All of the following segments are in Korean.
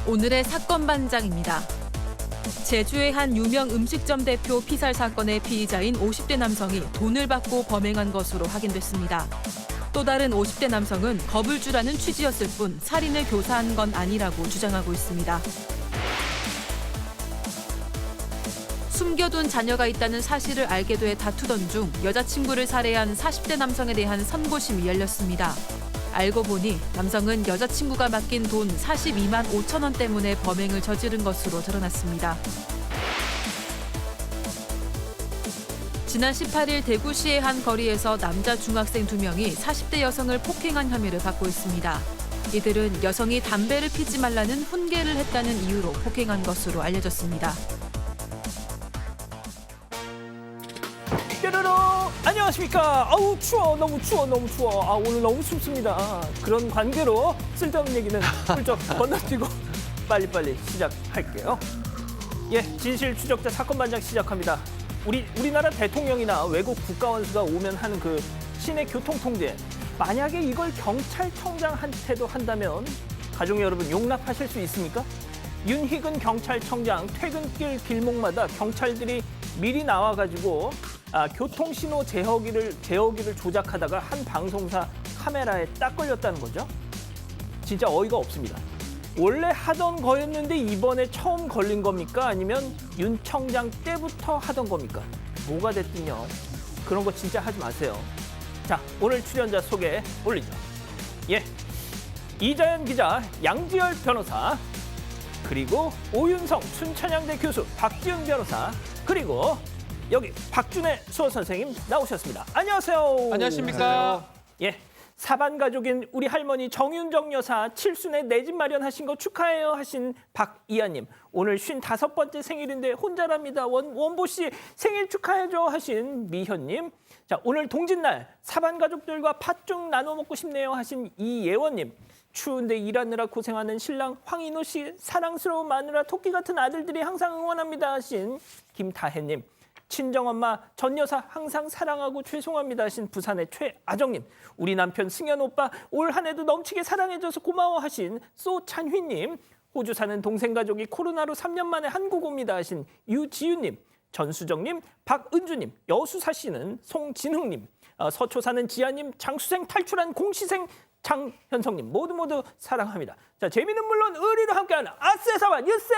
오늘의 사건 반장입니다. 제주의 한 유명 음식점 대표 피살 사건의 피의자인 50대 남성이 돈을 받고 범행한 것으로 확인됐습니다. 또 다른 50대 남성은 겁을 주라는 취지였을 뿐 살인을 교사한 건 아니라고 주장하고 있습니다. 숨겨둔 자녀가 있다는 사실을 알게 돼 다투던 중 여자친구를 살해한 40대 남성에 대한 선고심이 열렸습니다. 알고 보니 남성은 여자친구가 맡긴 돈 42만 5천 원 때문에 범행을 저지른 것으로 드러났습니다. 지난 18일 대구시의 한 거리에서 남자 중학생 2명이 40대 여성을 폭행한 혐의를 받고 있습니다. 이들은 여성이 담배를 피지 말라는 훈계를 했다는 이유로 폭행한 것으로 알려졌습니다. 뾰로로 안녕하십니까. 아우 추워, 너무 추워. 아 오늘 너무 춥습니다. 그런 관계로 쓸데없는 얘기는 훌쩍 건너뛰고 빨리빨리 시작할게요. 예, 진실 추적자 사건 반장 시작합니다. 우리나라 대통령이나 외국 국가원수가 오면 하는 그 시내 교통 통제. 만약에 이걸 경찰청장한테도 한다면 가족 여러분 용납하실 수 있습니까? 윤희근 경찰청장 퇴근길 길목마다 경찰들이 미리 나와가지고 교통신호 제어기를 조작하다가 한 방송사 카메라에 딱 걸렸다는 거죠. 진짜 어이가 없습니다. 원래 하던 거였는데 이번에 처음 걸린 겁니까? 아니면 윤 청장 때부터 하던 겁니까? 뭐가 됐든요. 그런 거 진짜 하지 마세요. 자, 오늘 출연자 소개 올리죠. 예, 이자연 기자, 양지열 변호사, 그리고 오윤성 춘천향대 교수 박지은 변호사, 그리고 여기 박준혜 수호 선생님 나오셨습니다. 안녕하세요. 안녕하십니까. 예, 사반 가족인 우리 할머니 정윤정 여사 칠순에 내 집 마련하신 거 축하해요 하신 박이하님. 오늘 55번째 생일인데 혼자랍니다. 원보 씨 생일 축하해줘 하신 미현님. 자, 오늘 동짓날 사반 가족들과 팥 좀 나눠 먹고 싶네요 하신 이예원님. 추운데 일하느라 고생하는 신랑 황인호 씨, 사랑스러운 마누라 토끼 같은 아들들이 항상 응원합니다 하신 김다혜님. 친정엄마 전 여사 항상 사랑하고 죄송합니다 하신 부산의 최아정님. 우리 남편 승현 오빠 올 한 해도 넘치게 사랑해줘서 고마워 하신 소찬휘님. 호주 사는 동생 가족이 코로나로 3년 만에 한국 옵니다 하신 유지윤님. 전수정님, 박은주님, 여수사 씨는 송진흥님, 서초 사는 지아님, 장수생 탈출한 공시생 장현성님 모두 사랑합니다. 자, 재미는 물론 의리로 함께하는 아세사반 뉴스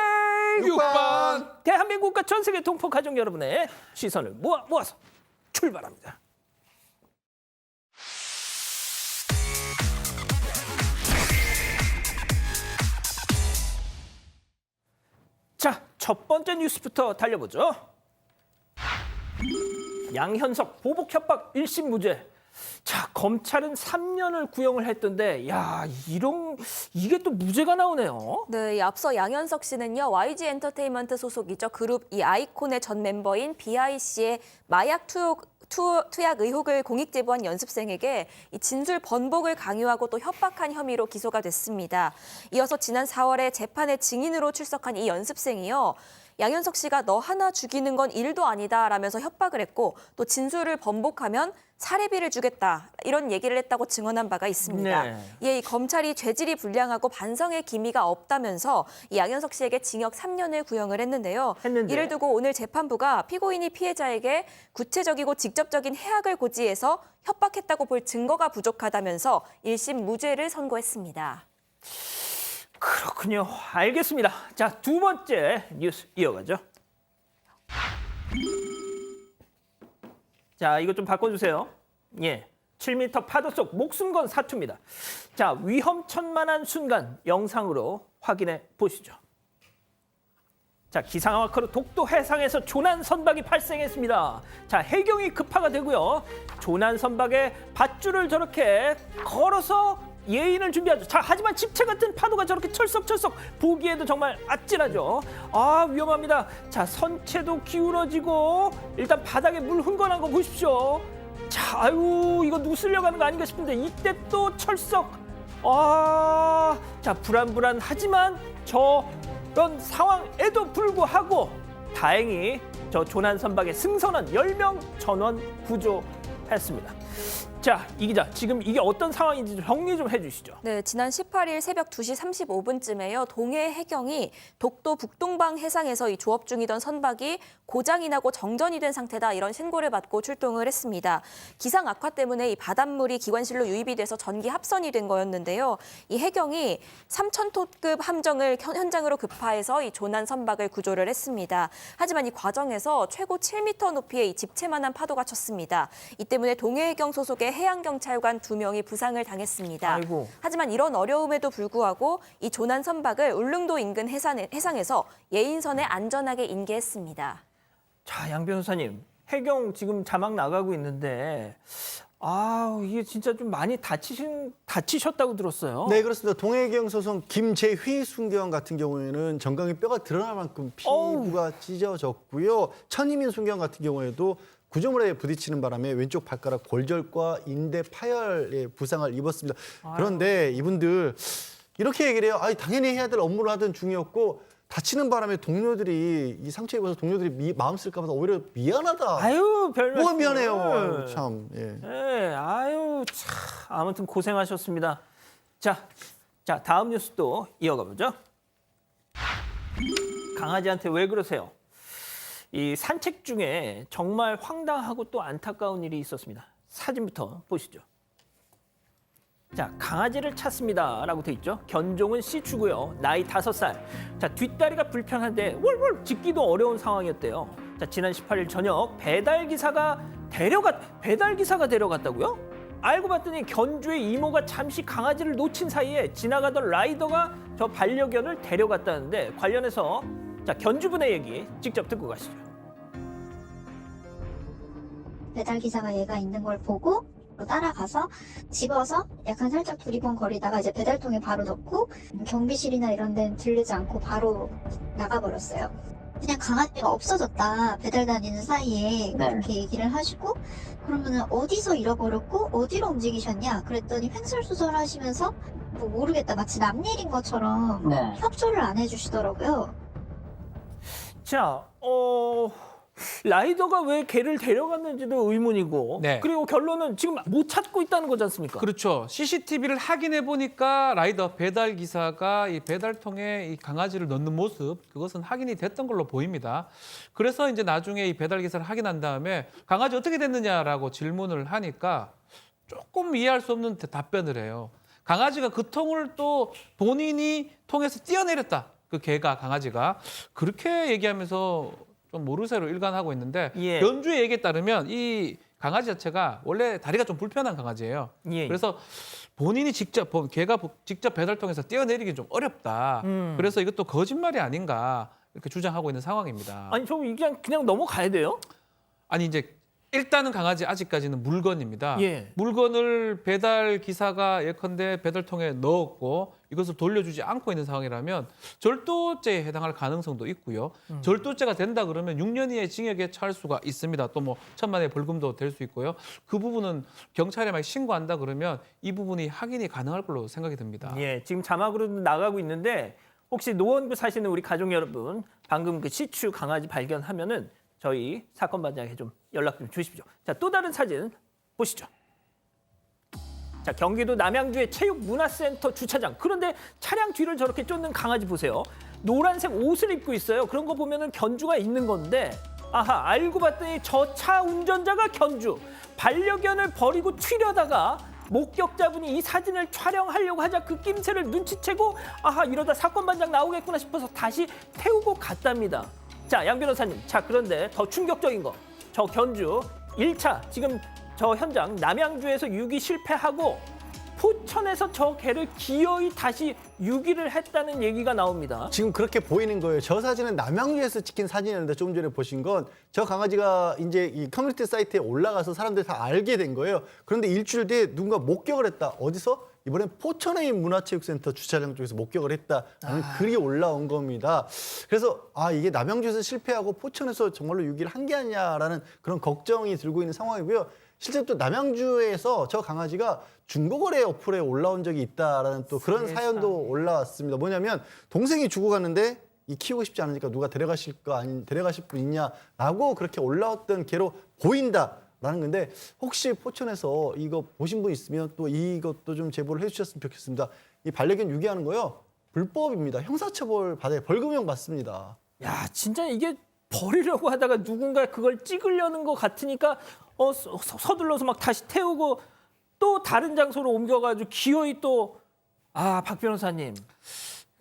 6번. 대한민국과 전 세계 동포 가족 여러분의 시선을 모아서 출발합니다. 자, 첫 번째 뉴스부터 달려보죠. 양현석 보복 협박 1심 무죄. 자, 검찰은 3년을 구형을 했던데, 야, 이게 또 무죄가 나오네요. 네, 앞서 양현석 씨는요, YG 엔터테인먼트 소속이죠. 그룹 이 아이콘의 전 멤버인 BI 씨의 마약 투약 의혹을 공익 제보한 연습생에게 이 진술 번복을 강요하고 또 협박한 혐의로 기소가 됐습니다. 이어서 지난 4월에 재판에 증인으로 출석한 이 연습생이요. 양현석 씨가 너 하나 죽이는 건 일도 아니다 라면서 협박을 했고 또 진술을 번복하면 사례비를 주겠다 이런 얘기를 했다고 증언한 바가 있습니다. 네. 이 검찰이 죄질이 불량하고 반성의 기미가 없다면서 이 양현석 씨에게 징역 3년을 구형을 했는데요. 이를 두고 오늘 재판부가 피고인이 피해자에게 구체적이고 직접적인 해악을 고지해서 협박했다고 볼 증거가 부족하다면서 1심 무죄를 선고했습니다. 그렇군요. 알겠습니다. 자, 두 번째 뉴스 이어가죠. 자, 이거 좀 바꿔주세요. 예, 7m 파도 속 목숨 건 사투입니다. 자, 위험천만한 순간 영상으로 확인해 보시죠. 자, 기상악화로 독도 해상에서 조난 선박이 발생했습니다. 자, 해경이 급파가 되고요. 조난 선박에 밧줄을 저렇게 걸어서 예인을 준비하죠. 자, 하지만 집체 같은 파도가 저렇게 철썩철썩 보기에도 정말 아찔하죠. 아, 위험합니다. 자, 선체도 기울어지고 일단 바닥에 물 흥건한 거 보십시오. 자, 아유, 이거 누슬려가는 거 아닌가 싶은데 이때 또 철썩. 아, 자, 불안불안하지만 저런 상황에도 불구하고 다행히 저 조난 선박에 승선원 10명 전원 구조했습니다. 자, 이 기자, 지금 이게 어떤 상황인지 좀 정리 좀 해주시죠. 네, 지난 18일 새벽 2시 35분쯤에요. 동해 해경이 독도 북동방 해상에서 이 조업 중이던 선박이 고장이 나고 정전이 된 상태다 이런 신고를 받고 출동을 했습니다. 기상 악화 때문에 이 바닷물이 기관실로 유입이 돼서 전기 합선이 된 거였는데요. 이 해경이 3,000톤급 함정을 현장으로 급파해서 이 조난 선박을 구조를 했습니다. 하지만 이 과정에서 최고 7m 높이의 이 집채만한 파도가 쳤습니다. 이 때문에 동해 해경 소속의 해양경찰관 2명이 부상을 당했습니다. 아이고. 하지만 이런 어려움에도 불구하고 이 조난 선박을 울릉도 인근 해상에서 예인선에 안전하게 인계했습니다. 자, 양 변호사님, 해경 지금 자막 나가고 있는데 이게 진짜 좀 많이 다치셨다고 들었어요. 네, 그렇습니다. 동해경 소송 김재휘 순경 같은 경우에는 정강이 뼈가 드러날 만큼 피부가 찢어졌고요. 천이민 순경 같은 경우에도 구조물에 부딪히는 바람에 왼쪽 발가락 골절과 인대 파열의 부상을 입었습니다. 그런데 이분들 이렇게 얘기를 해요. 당연히 해야 될 업무를 하던 중이었고 다치는 바람에 동료들이 이 상처 입어서 동료들이 마음 쓸까 봐 오히려 미안하다. 아유, 별 뭐가 말씀을. 미안해요. 아유, 참. 예. 네, 참 아무튼 고생하셨습니다. 자, 다음 뉴스도 이어가 보죠. 강아지한테 왜 그러세요? 이 산책 중에 정말 황당하고 또 안타까운 일이 있었습니다. 사진부터 보시죠. 자, 강아지를 찾습니다라고 돼 있죠. 견종은 시추고요. 나이 5살. 자, 뒷다리가 불편한데 월월 짖기도 어려운 상황이었대요. 자, 지난 18일 저녁 배달 기사가 데려갔다고요? 알고 봤더니 견주의 이모가 잠시 강아지를 놓친 사이에 지나가던 라이더가 저 반려견을 데려갔다는데 관련해서 자, 견주분의 얘기 직접 듣고 가시죠. 배달 기사가 얘가 있는 걸 보고 따라가서 집어서 약간 살짝 두리번거리다가 이제 배달통에 바로 넣고 경비실이나 이런 데는 들르지 않고 바로 나가버렸어요. 그냥 강아지가 없어졌다 배달 다니는 사이에 그렇게 얘기를 하시고 그러면은 어디서 잃어버렸고 어디로 움직이셨냐 그랬더니 횡설수설 하시면서 뭐 모르겠다 마치 남 일인 것처럼 협조를 안 해주시더라고요. 자, 라이더가 왜 개를 데려갔는지도 의문이고 네. 그리고 결론은 지금 못 찾고 있다는 거지 않습니까? 그렇죠. CCTV를 확인해 보니까 라이더 배달 기사가 이 배달통에 이 강아지를 넣는 모습 그것은 확인이 됐던 걸로 보입니다. 그래서 이제 나중에 이 배달 기사를 확인한 다음에 강아지 어떻게 됐느냐라고 질문을 하니까 조금 이해할 수 없는 답변을 해요. 강아지가 그 통을 또 본인이 통에서 뛰어내렸다. 그 개가 강아지가 그렇게 얘기하면서 좀 모르쇠로 일관하고 있는데 예. 견주의 얘기에 따르면 이 강아지 자체가 원래 다리가 좀 불편한 강아지예요. 예. 그래서 본인이 걔가 직접 배달통에서 뛰어내리기 좀 어렵다. 그래서 이것도 거짓말이 아닌가 이렇게 주장하고 있는 상황입니다. 아니, 저 그냥 넘어가야 돼요? 아니 이제 일단은 강아지 아직까지는 물건입니다. 예. 물건을 배달 기사가 예컨대 배달통에 넣었고 이것을 돌려주지 않고 있는 상황이라면 절도죄에 해당할 가능성도 있고요. 절도죄가 된다 그러면 6년 이하의 징역에 처할 수가 있습니다. 또 뭐 1,000만 원의 벌금도 될 수 있고요. 그 부분은 경찰에 막 신고한다 그러면 이 부분이 확인이 가능할 걸로 생각이 듭니다. 예, 지금 자막으로 나가고 있는데 혹시 노원구 사시는 우리 가족 여러분 방금 그 시추 강아지 발견하면은 저희 사건 반장에게 좀 연락 좀 주십시오. 자, 또 다른 사진 보시죠. 자, 경기도 남양주의 체육문화센터 주차장. 그런데 차량 뒤를 저렇게 쫓는 강아지 보세요. 노란색 옷을 입고 있어요. 그런 거 보면은 견주가 있는 건데 알고 봤더니 저 차 운전자가 견주. 반려견을 버리고 튀려다가 목격자분이 이 사진을 촬영하려고 하자 그 낌새를 눈치채고 이러다 사건 반장 나오겠구나 싶어서 다시 태우고 갔답니다. 자, 양 변호사님. 자, 그런데 더 충격적인 거. 저 견주 1차 지금 저 현장 남양주에서 유기 실패하고 포천에서 저 개를 기어이 다시 유기를 했다는 얘기가 나옵니다. 지금 그렇게 보이는 거예요. 저 사진은 남양주에서 찍힌 사진이었는데 조금 전에 보신 건 저 강아지가 이제 이 커뮤니티 사이트에 올라가서 사람들이 다 알게 된 거예요. 그런데 일주일 뒤에 누군가 목격을 했다. 어디서? 이번엔 포천에 있는 문화체육센터 주차장 쪽에서 목격을 했다라는 글이 올라온 겁니다. 그래서 이게 남양주에서 실패하고 포천에서 정말로 유기를 한 게 아니냐라는 그런 걱정이 들고 있는 상황이고요. 실제로 또 남양주에서 저 강아지가 중고거래 어플에 올라온 적이 있다라는 또 그런 사연도 올라왔습니다. 뭐냐면 동생이 주고 갔는데 이 키우고 싶지 않으니까 누가 데려가실 분 있냐라고 그렇게 올라왔던 개로 보인다. 라는 건데 혹시 포천에서 이거 보신 분 있으면 또 이것도 좀 제보를 해주셨으면 좋겠습니다. 이 반려견 유기하는 거요 불법입니다. 형사처벌 받아요. 벌금형 받습니다. 야, 진짜 이게 버리려고 하다가 누군가 그걸 찍으려는 것 같으니까 서둘러서 막 다시 태우고 또 다른 장소로 옮겨가지고 기어이 또 박 변호사님.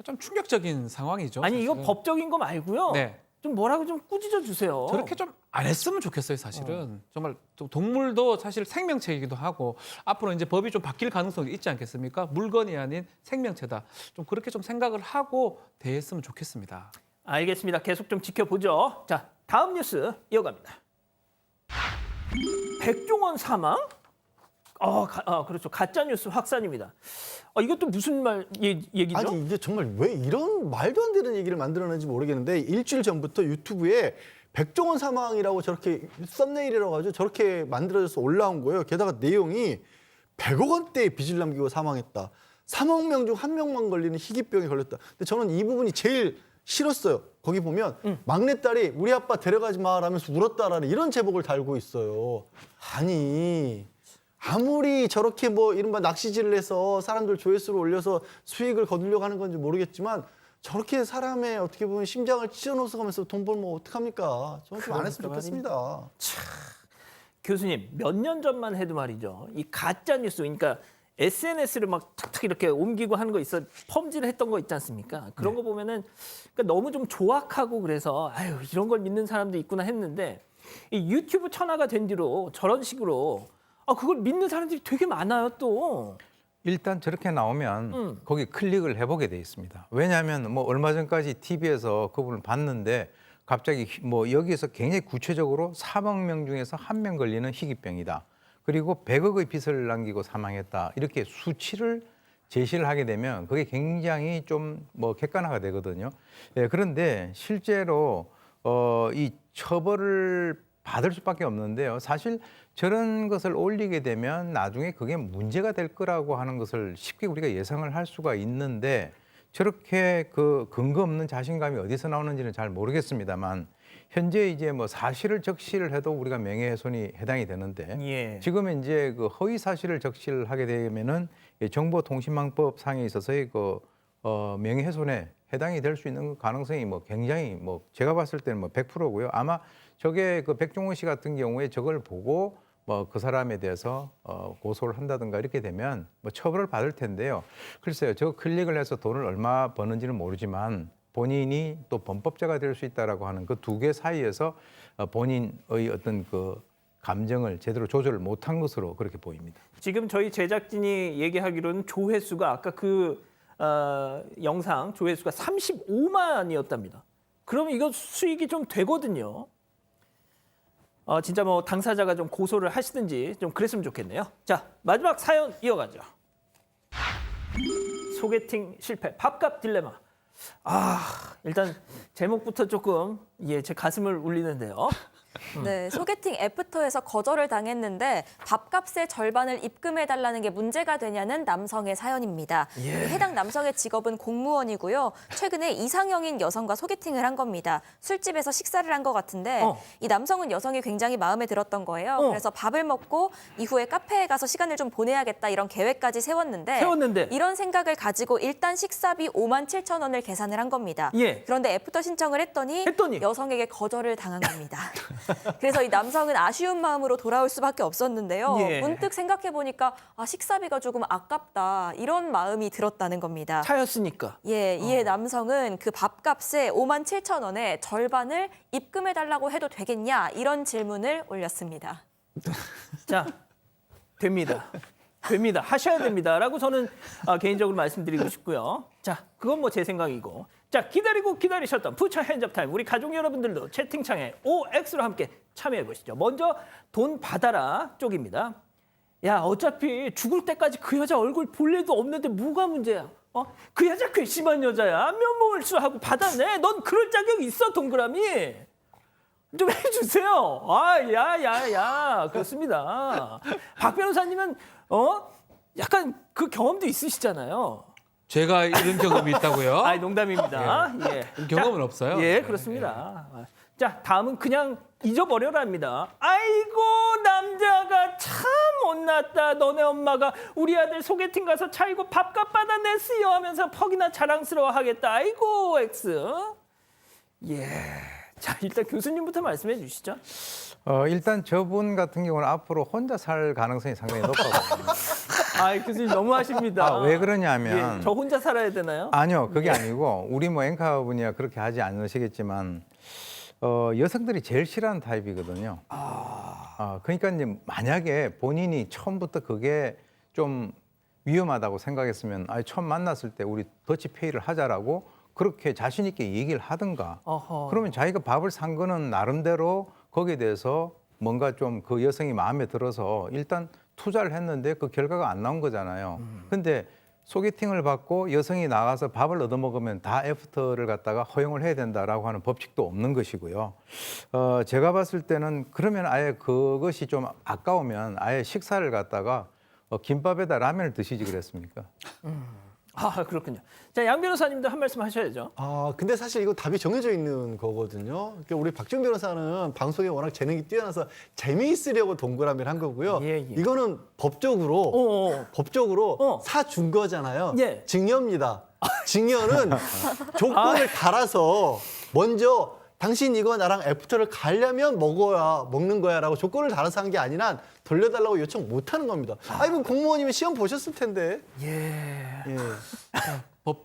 좀 충격적인 상황이죠. 아니 이거 사실은. 법적인 거 말고요. 네. 좀 뭐라고 좀 꾸짖어 주세요. 저렇게 좀 안 했으면 좋겠어요, 사실은. 정말 좀 동물도 사실 생명체이기도 하고 앞으로 이제 법이 좀 바뀔 가능성이 있지 않겠습니까? 물건이 아닌 생명체다. 좀 그렇게 좀 생각을 하고 대했으면 좋겠습니다. 알겠습니다. 계속 좀 지켜보죠. 자, 다음 뉴스 이어갑니다. 백종원 사망? 그렇죠. 가짜 뉴스 확산입니다. 이것도 무슨 얘기죠? 아니 이게 정말 왜 이런 말도 안 되는 얘기를 만들어내는지 모르겠는데 일주일 전부터 유튜브에 백종원 사망이라고 저렇게 썸네일이라고 하죠. 저렇게 만들어져서 올라온 거예요. 게다가 내용이 100억 원대의 빚을 남기고 사망했다. 3억 명 중 1명만 걸리는 희귀병에 걸렸다. 근데 저는 이 부분이 제일 싫었어요. 거기 보면 막내딸이 우리 아빠 데려가지 마라면서 울었다라는 이런 제목을 달고 있어요. 아니 아무리 저렇게 뭐 이른바 낚시질을 해서 사람들 조회수를 올려서 수익을 거두려고 하는 건지 모르겠지만 저렇게 사람의 어떻게 보면 심장을 찢어놓으면서 돈 벌면 어떡합니까? 저는 좀 안 했으면 좋겠습니다. 교수님, 몇 년 전만 해도 말이죠. 이 가짜 뉴스, 그러니까 SNS를 막 탁탁 이렇게 옮기고 하는 거 있어, 펌질을 했던 거 있지 않습니까? 그런 거 보면은 그러니까 너무 좀 조악하고 그래서 아유 이런 걸 믿는 사람도 있구나 했는데 이 유튜브 천하가 된 뒤로 저런 식으로 그걸 믿는 사람들이 되게 많아요 또. 일단 저렇게 나오면 거기 클릭을 해보게 돼 있습니다. 왜냐하면 뭐 얼마 전까지 TV에서 그분을 봤는데 갑자기 뭐 여기서 굉장히 구체적으로 3억 명 중에서 1명 걸리는 희귀병이다. 그리고 100억의 빚을 남기고 사망했다. 이렇게 수치를 제시를 하게 되면 그게 굉장히 좀 뭐 객관화가 되거든요. 예, 그런데 실제로 이 처벌을 받을 수밖에 없는데요. 사실 저런 것을 올리게 되면 나중에 그게 문제가 될 거라고 하는 것을 쉽게 우리가 예상을 할 수가 있는데 저렇게 그 근거 없는 자신감이 어디서 나오는지는 잘 모르겠습니다만 현재 이제 뭐 사실을 적시를 해도 우리가 명예훼손이 해당이 되는데 예. 지금 이제 그 허위 사실을 적시를 하게 되면은 정보통신망법 상에 있어서의 그 명예훼손에 해당이 될 수 있는 가능성이 뭐 굉장히 뭐 제가 봤을 때는 뭐 100%고요. 아마 저게 그 백종원 씨 같은 경우에 저걸 보고 뭐 그 사람에 대해서 고소를 한다든가 이렇게 되면 뭐 처벌을 받을 텐데요. 글쎄요, 저 클릭을 해서 돈을 얼마 버는지는 모르지만 본인이 또 범법자가 될 수 있다라고 하는 그 두 개 사이에서 본인의 어떤 그 감정을 제대로 조절을 못한 것으로 그렇게 보입니다. 지금 저희 제작진이 얘기하기로는 조회수가 아까 그 영상 조회수가 35만이었답니다. 그러면 이거 수익이 좀 되거든요. 진짜 뭐 당사자가 좀 고소를 하시든지 좀 그랬으면 좋겠네요. 자, 마지막 사연 이어가죠. 소개팅 실패, 밥값 딜레마. 일단 제목부터 조금 제 가슴을 울리는데요. 네, 소개팅 애프터에서 거절을 당했는데 밥값의 절반을 입금해달라는 게 문제가 되냐는 남성의 사연입니다. 해당 남성의 직업은 공무원이고요. 최근에 이상형인 여성과 소개팅을 한 겁니다. 술집에서 식사를 한 것 같은데 이 남성은 여성이 굉장히 마음에 들었던 거예요. 그래서 밥을 먹고 이후에 카페에 가서 시간을 좀 보내야겠다 이런 계획까지 세웠는데 이런 생각을 가지고 일단 식사비 57,000원을 계산을 한 겁니다. 그런데 애프터 신청을 했더니 여성에게 거절을 당한 겁니다. 그래서 이 남성은 아쉬운 마음으로 돌아올 수밖에 없었는데요. 문득 생각해보니까 식사비가 조금 아깝다 이런 마음이 들었다는 겁니다. 차였으니까. 이에 남성은 그 밥값의 57,000원의 절반을 입금해달라고 해도 되겠냐 이런 질문을 올렸습니다. 자, 됩니다. 하셔야 됩니다라고 저는 개인적으로 말씀드리고 싶고요. 자, 그건 뭐 제 생각이고. 자, 기다리고 기다리셨던 푸처 핸즈업 타임. 우리 가족 여러분들도 채팅창에 OX로 함께 참여해 보시죠. 먼저 돈 받아라 쪽입니다. 야, 어차피 죽을 때까지 그 여자 얼굴 볼 일도 없는데 뭐가 문제야? 그 여자 괘씸한 여자야. 면목을수하고 받아내. 넌 그럴 자격 있어, 동그라미. 좀 해주세요. 야. 그렇습니다. 박 변호사님은 약간 그 경험도 있으시잖아요. 제가 이런 경험이 있다고요? 아, 농담입니다. 예. 경험은 자, 없어요. 예, 네, 그렇습니다. 자, 다음은 그냥 잊어버려랍니다. 아이고, 남자가 참 못났다. 너네 엄마가 우리 아들 소개팅 가서 차이고 밥값 받아냈어요 하면서 퍽이나 자랑스러워하겠다. 아이고, X. 예. 자, 일단 교수님부터 말씀해 주시죠. 일단 저분 같은 경우는 앞으로 혼자 살 가능성이 상당히 높거든요. 아, 교수님 너무하십니다. 왜 그러냐면 예, 저 혼자 살아야 되나요? 아니요, 그게 아니고 우리 뭐 앵커분이야 그렇게 하지 않으시겠지만 여성들이 제일 싫어하는 타입이거든요. 그러니까 이제 만약에 본인이 처음부터 그게 좀 위험하다고 생각했으면 처음 만났을 때 우리 더치페이를 하자라고 그렇게 자신 있게 얘기를 하든가. 어허. 그러면 자기가 밥을 산 거는 나름대로 거기에 대해서 뭔가 좀 그 여성이 마음에 들어서 일단 투자를 했는데 그 결과가 안 나온 거잖아요. 근데 소개팅을 받고 여성이 나가서 밥을 얻어먹으면 다 애프터를 갖다가 허용을 해야 된다라고 하는 법칙도 없는 것이고요. 제가 봤을 때는 그러면 아예 그것이 좀 아까우면 아예 식사를 갖다가 김밥에다 라면을 드시지 그랬습니까? 아, 그렇군요. 자, 양 변호사님도 한 말씀 하셔야죠. 근데 사실 이거 답이 정해져 있는 거거든요. 그러니까 우리 박정 변호사는 방송에 워낙 재능이 뛰어나서 재미있으려고 동그라미를 한 거고요. 예. 이거는 법적으로 사준 거잖아요. 예. 증여입니다. 증여는 조건을 달아서 먼저 당신 이거 나랑 애프터를 가려면 먹는 거야라고 조건을 달아서 한 게 아니라 돌려달라고 요청 못 하는 겁니다. 이거 공무원이면 시험 보셨을 텐데. 예.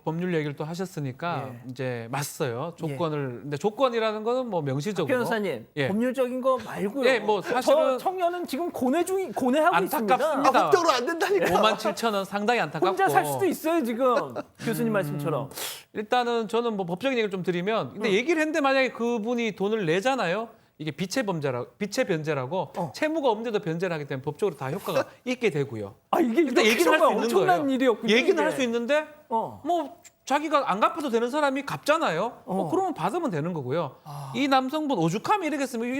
법률 얘기를 또 하셨으니까 예. 이제 맞어요. 조건을 근데 조건이라는 거는 뭐 명시적으로 변호사님, 예. 법률적인 거 말고요. 예, 뭐 사실은 저 청년은 지금 고뇌하고 있습니다. 안타깝습니다. 법적으로 안 된다니까. 57,000원 상당히 안타깝고 혼자 살 수도 있어요, 지금. 교수님 말씀처럼. 일단은 저는 뭐 법적인 얘기를 좀 드리면 근데 얘기를 했는데 만약에 그분이 돈을 내잖아요. 이게 빛의 변제라고 채무가 없는데도 변제를 하기 때문에 법적으로 다 효과가 있게 되고요. 이게 일단 얘기는 할 수 있는 엄청난 거예요. 일이었군요. 얘기는 이게. 할 수 있는데 뭐 자기가 안 갚아도 되는 사람이 갚잖아요. 그러면 받으면 되는 거고요. 이 남성분 오죽하면 이러겠으면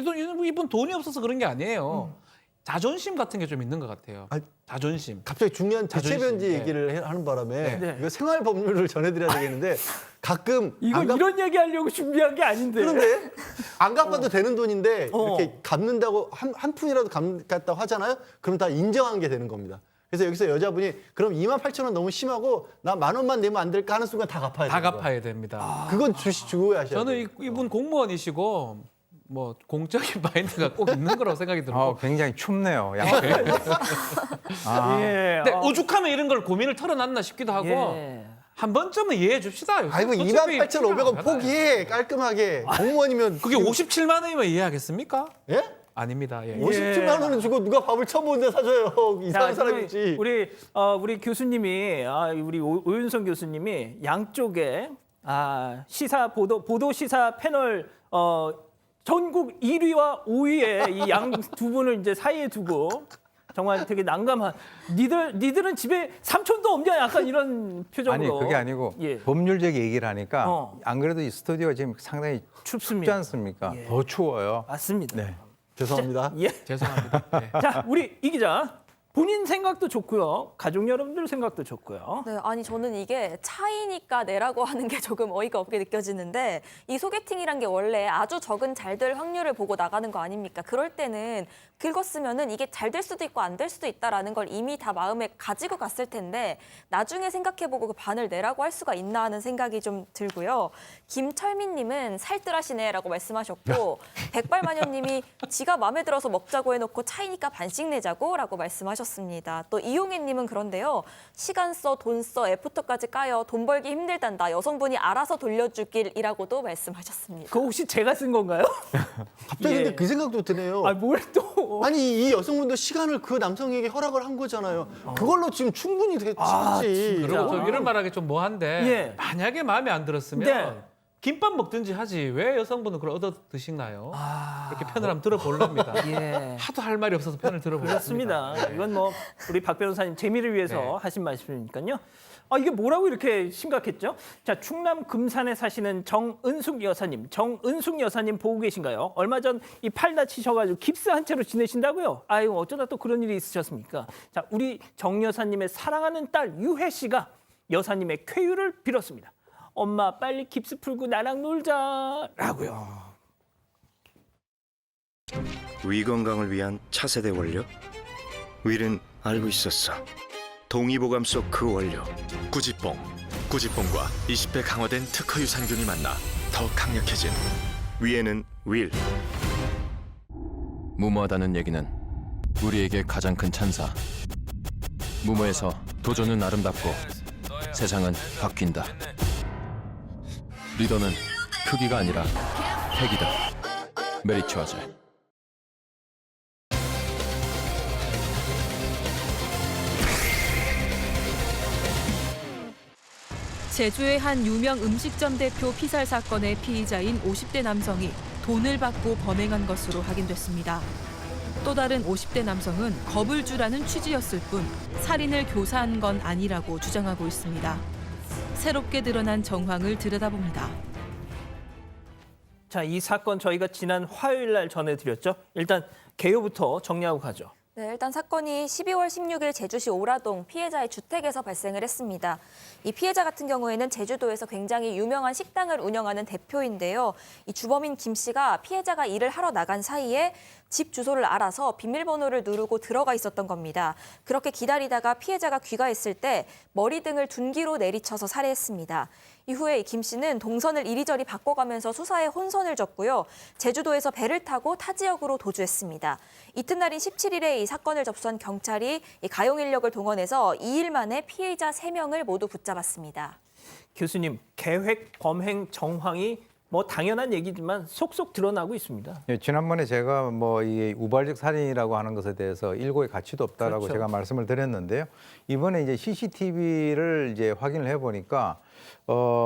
이분 돈이 없어서 그런 게 아니에요. 자존심 같은 게 좀 있는 것 같아요. 자존심. 갑자기 중요한 대체 자존심, 변제 네. 얘기를 하는 바람에 네. 이거 생활 법률을 전해드려야 되겠는데 가끔 이거 이런 얘기 하려고 준비한 게 아닌데. 그런데 안 갚아도 되는 돈인데 어. 이렇게 갚는다고 한 푼이라도 갚았다고 하잖아요. 그럼 다 인정한 게 되는 겁니다. 그래서 여기서 여자분이 그럼 28,000원 너무 심하고 나 10,000원만 내면 안 될까 하는 순간 다 갚아야 돼요. 다 갚아야 됩니다. 그건 주고 하셔야 돼요. 저는 이분 공무원이시고 뭐 공적인 마인드가 꼭 있는 거라고 생각이 들고. 굉장히 춥네요. 예. 근데 오죽하면 이런 걸 고민을 털어놨나 싶기도 하고 예. 한 번쯤은 이해해 줍시다. 아이고 어차피 28,500원 포기해 깔끔하게 공무원이면 그게 57만 원이면 이해하겠습니까? 예? 아닙니다. 예. 57만 원은 주고 누가 밥을 처먹는데 사줘요. 이상한 사람이지. 우리 교수님이 우리 오윤성 교수님이 양쪽에 시사 보도 시사 패널 전국 1위와 5위의 이 양 두 분을 이제 사이에 두고 정말 되게 난감한 니들은 집에 삼촌도 없냐 약간 이런 표정으로. 아니 그게 아니고 예. 법률적 얘기를 하니까 안 그래도 이 스튜디오가 지금 상당히 춥지 춥습니다. 않습니까? 예. 더 추워요. 맞습니다. 네. 죄송합니다. 예. 죄송합니다. 예. 자, 우리 이 기자 본인 생각도 좋고요. 가족 여러분들 생각도 좋고요. 네, 아니 저는 이게 차이니까 내라고 하는 게 조금 어이가 없게 느껴지는데 이 소개팅이란 게 원래 아주 적은 잘 될 확률을 보고 나가는 거 아닙니까? 그럴 때는 긁었으면은 이게 잘 될 수도 있고 안 될 수도 있다라는 걸 이미 다 마음에 가지고 갔을 텐데 나중에 생각해보고 그 반을 내라고 할 수가 있나 하는 생각이 좀 들고요. 김철민님은 살뜰하시네라고 말씀하셨고 백발마녀님이 지가 마음에 들어서 먹자고 해놓고 차이니까 반씩 내자고라고 말씀하셨습니다. 또 이용혜님은 그런데요. 시간 써, 돈 써, 애프터까지 까여 돈 벌기 힘들단다. 여성분이 알아서 돌려주길이라고도 말씀하셨습니다. 그거 혹시 제가 쓴 건가요? 갑자기 예. 근데 그 생각도 드네요. 뭘 또? 아니 이 여성분도 시간을 그 남성에게 허락을 한 거잖아요. 그걸로 지금 충분히 되게 치지. 그리고 좀 이런 말하기 좀 뭐한데 예. 만약에 마음에 안 들었으면 네. 김밥 먹든지 하지 왜 여성분은 그걸 얻어 드시나요? 이렇게 편을 한번 들어볼랍니다. 예. 하도 할 말이 없어서 편을 들어보겠습니다. 그렇습니다. 이건 뭐 우리 박 변호사님 재미를 위해서 네. 하신 말씀이니까요. 이게 뭐라고 이렇게 심각했죠? 자, 충남 금산에 사시는 정은숙 여사님 보고 계신가요? 얼마 전 이 팔 다치셔가지고 깁스 한 채로 지내신다고요? 어쩌다 또 그런 일이 있으셨습니까? 자, 우리 정 여사님의 사랑하는 딸 유혜 씨가 여사님의 쾌유를 빌었습니다. 엄마 빨리 깁스 풀고 나랑 놀자라고요. 위 건강을 위한 차세대 원료? 윌은 알고 있었어. 동의보감 속 그 원료. 구지뽕. 구지뽕과 20배 강화된 특허 유산균이 만나 더 강력해진 위에는 윌. 무모하다는 얘기는 우리에게 가장 큰 찬사. 무모해서 도전은 아름답고 세상은 바뀐다. 리더는 크기가 아니라 핵이다. 메리츠와즈. 제주의 한 유명 음식점 대표 피살 사건의 피의자인 50대 남성이 돈을 받고 범행한 것으로 확인됐습니다. 또 다른 50대 남성은 겁을 주라는 취지였을 뿐 살인을 교사한 건 아니라고 주장하고 있습니다. 새롭게 드러난 정황을 들여다봅니다. 자, 이 사건 저희가 지난 화요일 날 전해드렸죠. 일단 개요부터 정리하고 가죠. 네, 일단 사건이 12월 16일 제주시 오라동 피해자의 주택에서 발생을 했습니다. 이 피해자 같은 경우에는 제주도에서 굉장히 유명한 식당을 운영하는 대표인데요. 이 주범인 김 씨가 피해자가 일을 하러 나간 사이에 집 주소를 알아서 비밀번호를 누르고 들어가 있었던 겁니다. 그렇게 기다리다가 피해자가 귀가했을 때 머리 등을 둔기로 내리쳐서 살해했습니다. 이후에 김 씨는 동선을 이리저리 바꿔가면서 수사에 혼선을 줬고요. 제주도에서 배를 타고 타 지역으로 도주했습니다. 이튿날인 17일에 이 사건을 접수한 경찰이 이 가용 인력을 동원해서 2일 만에 피해자 3명을 모두 붙잡았습니다. 교수님, 계획 범행 정황이 뭐 당연한 얘기지만 속속 드러나고 있습니다. 예, 지난번에 제가 뭐 이 우발적 살인이라고 하는 것에 대해서 일고의 가치도 없다라고 그렇죠. 제가 말씀을 드렸는데요. 이번에 이제 CCTV를 이제 확인을 해보니까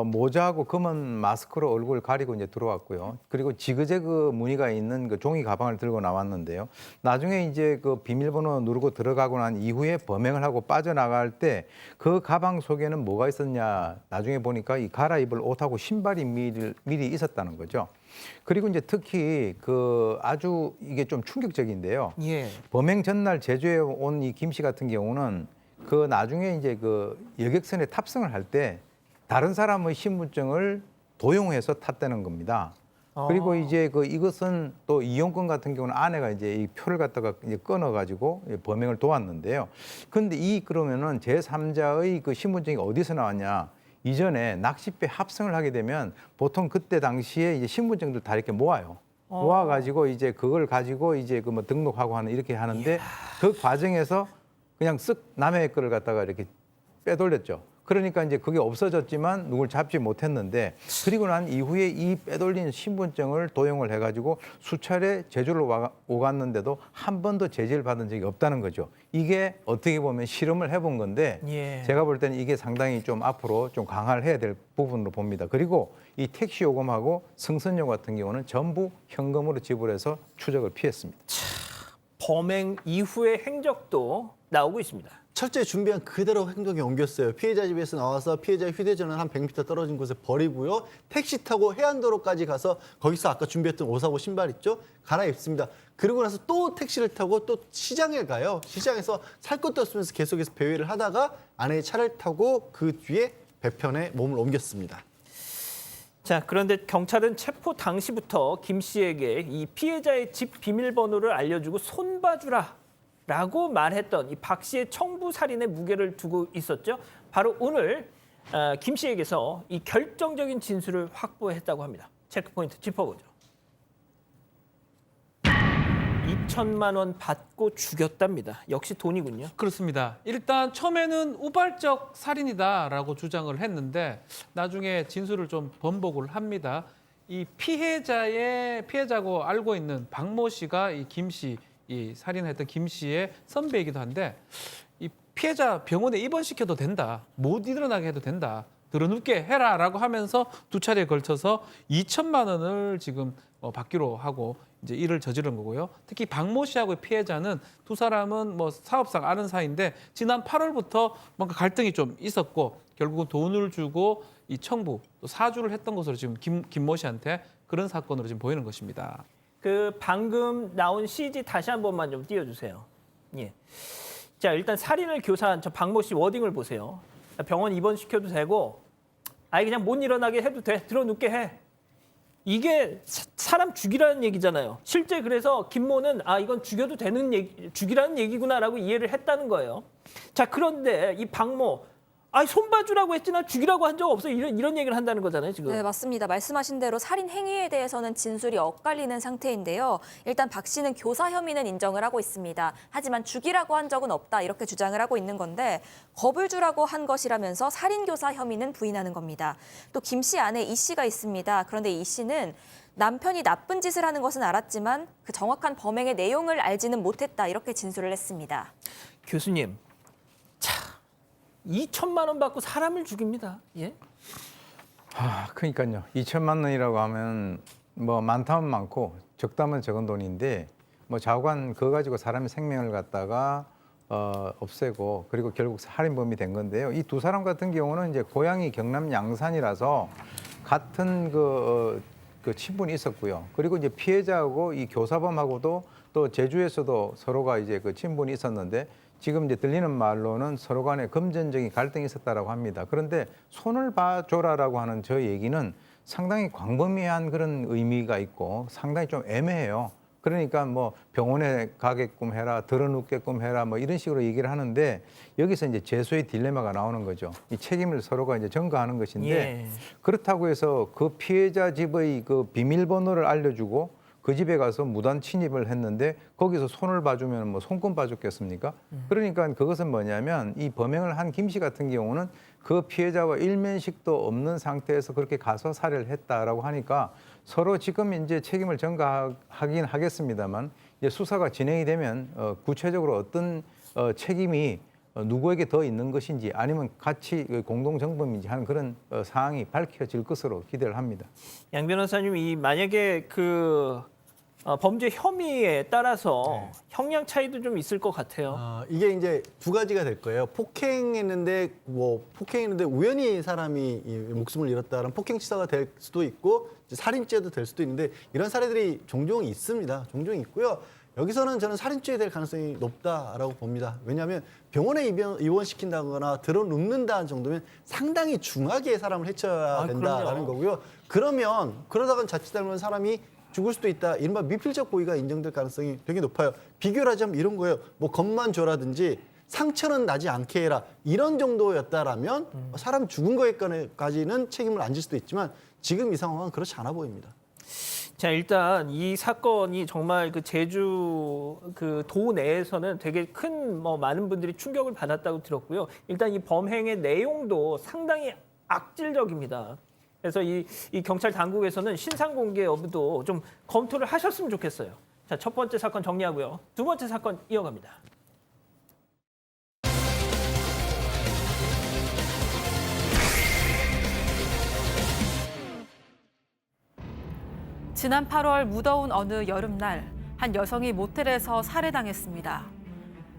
모자하고 검은 마스크로 얼굴을 가리고 이제 들어왔고요. 그리고 지그재그 무늬가 있는 그 종이 가방을 들고 나왔는데요. 나중에 이제 그 비밀번호 누르고 들어가고 난 이후에 범행을 하고 빠져나갈 때 그 가방 속에는 뭐가 있었냐. 나중에 보니까 이 갈아입을 옷하고 신발이 미리 있었다는 거죠. 그리고 이제 특히 그 아주 이게 좀 충격적인데요. 예. 범행 전날 제주에 온 이 김 씨 같은 경우는 그 나중에 이제 그 여객선에 탑승을 할 때 다른 사람의 신분증을 도용해서 탔다는 겁니다. 그리고 이제 그 이것은 또 이용권 같은 경우는 아내가 이제 이 표를 갖다가 이제 끊어가지고 범행을 도왔는데요. 그런데 그러면은 제3자의 그 신분증이 어디서 나왔냐? 이전에 낚싯배 합성을 하게 되면 보통 그때 당시에 이제 신분증들 다 이렇게 모아요. 모아가지고 이제 그걸 가지고 이제 그 뭐 등록하고 하는 이렇게 하는데 그 과정에서 그냥 쓱 남의 거를 갖다가 이렇게 빼돌렸죠. 그러니까 이제 그게 없어졌지만 누굴 잡지 못했는데 그리고 난 이후에 이 빼돌린 신분증을 도용을 해가지고 수차례 제주를 오갔는데도 한 번도 제지를 받은 적이 없다는 거죠. 이게 어떻게 보면 실험을 해본 건데 예. 제가 볼 때는 이게 상당히 좀 앞으로 좀 강화를 해야 될 부분으로 봅니다. 그리고 이 택시 요금하고 승선료 같은 경우는 전부 현금으로 지불해서 추적을 피했습니다. 범행 이후의 행적도 나오고 있습니다. 철저히 준비한 그대로 행동에 옮겼어요. 피해자 집에서 나와서 피해자의 휴대전화는 한 100m 떨어진 곳에 버리고요. 택시 타고 해안도로까지 가서 거기서 아까 준비했던 옷하고 신발 있죠? 갈아입습니다. 그러고 나서 또 택시를 타고 또 시장에 가요. 시장에서 살 것도 없으면서 계속해서 배회를 하다가 아내의 차를 타고 그 뒤에 배편에 몸을 옮겼습니다. 자, 그런데 경찰은 체포 당시부터 김 씨에게 이 피해자의 집 비밀번호를 알려주고 손봐주라 라고 말했던 이 박 씨의 청부 살인의 무게를 두고 있었죠. 바로 오늘 김 씨에게서 이 결정적인 진술을 확보했다고 합니다. 체크포인트 짚어보죠. 2천만 원 받고 죽였답니다. 역시 돈이군요. 그렇습니다. 일단 처음에는 우발적 살인이다라고 주장을 했는데 나중에 진술을 좀 번복을 합니다. 이 피해자고 알고 있는 박모 씨가 이 김 씨, 이 살인했던 김 씨의 선배이기도 한데 이 피해자 병원에 입원시켜도 된다. 못 일어나게 해도 된다. 들어눕게 해라라고 하면서 두 차례에 걸쳐서 2천만 원을 지금 받기로 하고 이제 일을 저지른 거고요. 특히 박모 씨하고의 피해자는 두 사람은 뭐 사업상 아는 사이인데 지난 8월부터 뭔가 갈등이 좀 있었고 결국은 돈을 주고 이 청부 또 사주를 했던 것으로 지금 김모 씨한테 그런 사건으로 지금 보이는 것입니다. 그 방금 나온 CG 다시 한 번만 좀 띄워주세요. 예. 자, 일단 살인을 교사한 저 박모 씨 워딩을 보세요. 병원 입원시켜도 되고 아예 그냥 못 일어나게 해도 돼. 들어눕게 해. 이게 사람 죽이라는 얘기잖아요. 실제 그래서 김모는 이건 죽여도 되는 죽이라는 얘기구나라고 이해를 했다는 거예요. 자, 그런데 이 박모 손 봐주라고 했지 나 죽이라고 한 적 없어. 이런 얘기를 한다는 거잖아요, 지금. 네, 맞습니다. 말씀하신 대로 살인 행위에 대해서는 진술이 엇갈리는 상태인데요. 일단 박 씨는 교사 혐의는 인정을 하고 있습니다. 하지만 죽이라고 한 적은 없다 이렇게 주장을 하고 있는 건데 겁을 주라고 한 것이라면서 살인 교사 혐의는 부인하는 겁니다. 또 김 씨 아내 이 씨가 있습니다. 그런데 이 씨는 남편이 나쁜 짓을 하는 것은 알았지만 그 정확한 범행의 내용을 알지는 못했다 이렇게 진술을 했습니다. 교수님, 2천만 원 받고 사람을 죽입니다. 예? 그러니까요. 2천만 원이라고 하면 뭐 많다면 많고 적다면 적은 돈인데 뭐 좌우간 그거 가지고 사람의 생명을 갖다가 없애고 그리고 결국 살인범이 된 건데요. 이 두 사람 같은 경우는 이제 고향이 경남 양산이라서 같은 그 친분이 있었고요. 그리고 이제 피해자하고 이 교사범하고도 또 제주에서도 서로가 이제 그 친분이 있었는데 지금 이제 들리는 말로는 서로 간에 금전적인 갈등이 있었다라고 합니다. 그런데 손을 봐줘라라고 하는 저 얘기는 상당히 광범위한 그런 의미가 있고 상당히 좀 애매해요. 그러니까 뭐 병원에 가게끔 해라, 들어눕게끔 해라, 뭐 이런 식으로 얘기를 하는데 여기서 이제 재수의 딜레마가 나오는 거죠. 이 책임을 서로가 이제 전가하는 것인데 예. 그렇다고 해서 그 피해자 집의 그 비밀번호를 알려주고 그 집에 가서 무단 침입을 했는데 거기서 손을 봐주면 뭐 손금 봐줬겠습니까? 그러니까 그것은 뭐냐면 이 범행을 한 김 씨 같은 경우는 그 피해자와 일면식도 없는 상태에서 그렇게 가서 살해를 했다라고 하니까 서로 지금 이제 책임을 전가하긴 하겠습니다만 이제 수사가 진행이 되면 구체적으로 어떤 책임이 누구에게 더 있는 것인지 아니면 같이 공동 정범인지 하는 그런 사항이 밝혀질 것으로 기대를 합니다. 양 변호사님, 이 만약에 그 범죄 혐의에 따라서 형량 차이도 좀 있을 것 같아요. 이게 이제 두 가지가 될 거예요. 폭행했는데 우연히 사람이 이 목숨을 잃었다는 폭행치사가 될 수도 있고 이제 살인죄도 될 수도 있는데 이런 사례들이 종종 있습니다. 종종 있고요. 여기서는 저는 살인죄에 될 가능성이 높다라고 봅니다. 왜냐하면 병원에 입원시킨다거나 들어눕는다는 정도면 상당히 중하게 사람을 해쳐야 된다라는 거고요. 그러다가 자칫 잘못하면 사람이 죽을 수도 있다. 이른바 미필적 고의가 인정될 가능성이 되게 높아요. 비교를 하자면 이런 거예요. 뭐 겁만 줘라든지 상처는 나지 않게 해라. 이런 정도였다라면 사람 죽은 거에까지는 책임을 안 질 수도 있지만 지금 이 상황은 그렇지 않아 보입니다. 자, 일단 이 사건이 정말 그 제주 그 도 내에서는 되게 큰 많은 분들이 충격을 받았다고 들었고요. 일단 이 범행의 내용도 상당히 악질적입니다. 그래서 이 경찰 당국에서는 신상 공개 여부도 좀 검토를 하셨으면 좋겠어요. 자, 첫 번째 사건 정리하고요. 두 번째 사건 이어갑니다. 지난 8월 무더운 어느 여름날 한 여성이 모텔에서 살해당했습니다.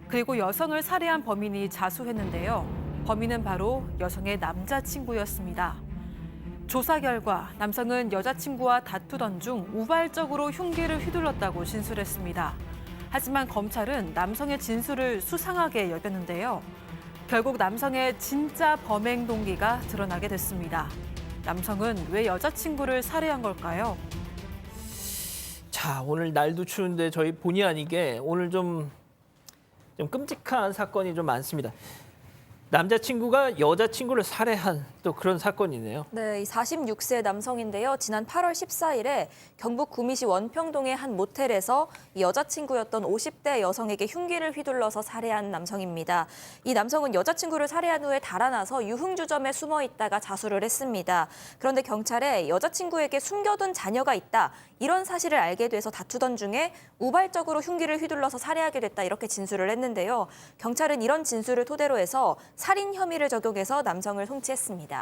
그리고 여성을 살해한 범인이 자수했는데요. 범인은 바로 여성의 남자친구였습니다. 조사 결과 남성은 여자친구와 다투던 중 우발적으로 흉기를 휘둘렀다고 진술했습니다. 하지만 검찰은 남성의 진술을 수상하게 여겼는데요. 결국 남성의 진짜 범행 동기가 드러나게 됐습니다. 남성은 왜 여자친구를 살해한 걸까요? 자, 오늘 날도 추운데 저희 본의 아니게 오늘 좀 끔찍한 사건이 좀 많습니다. 남자친구가 여자친구를 살해한 또 그런 사건이네요. 네, 이 46세 남성인데요. 지난 8월 14일에 경북 구미시 원평동의 한 모텔에서 이 여자친구였던 50대 여성에게 흉기를 휘둘러서 살해한 남성입니다. 이 남성은 여자친구를 살해한 후에 달아나서 유흥주점에 숨어 있다가 자수를 했습니다. 그런데 경찰에 여자친구에게 숨겨둔 자녀가 있다. 이런 사실을 알게 돼서 다투던 중에 우발적으로 흉기를 휘둘러서 살해하게 됐다. 이렇게 진술을 했는데요. 경찰은 이런 진술을 토대로 해서 살인 혐의를 적용해서 남성을 송치했습니다.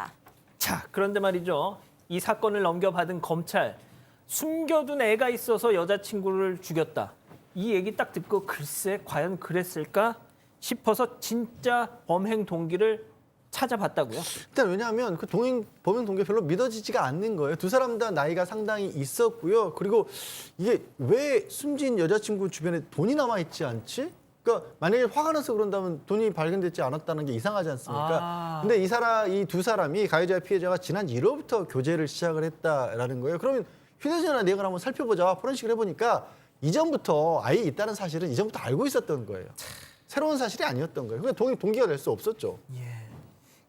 자, 그런데 말이죠. 이 사건을 넘겨받은 검찰, 숨겨둔 애가 있어서 여자친구를 죽였다. 이 얘기 딱 듣고 글쎄 과연 그랬을까 싶어서 진짜 범행 동기를 찾아봤다고요? 일단 왜냐하면 그 범행 동기가 별로 믿어지지가 않는 거예요. 두 사람 다 나이가 상당히 있었고요. 그리고 이게 왜 숨진 여자친구 주변에 돈이 남아있지 않지? 그러니까 만약에 화가 나서 그런다면 돈이 발견되지 않았다는 게 이상하지 않습니까? 아. 근데 이 두 사람이 가해자와 피해자가 지난 1월부터 교제를 시작을 했다라는 거예요. 그러면 휴대전화 내역을 한번 살펴보자. 포렌식을 해보니까 이전부터 아예 있다는 사실은 이전부터 알고 있었던 거예요. 새로운 사실이 아니었던 거예요. 그러니까 동기가 될 수 없었죠.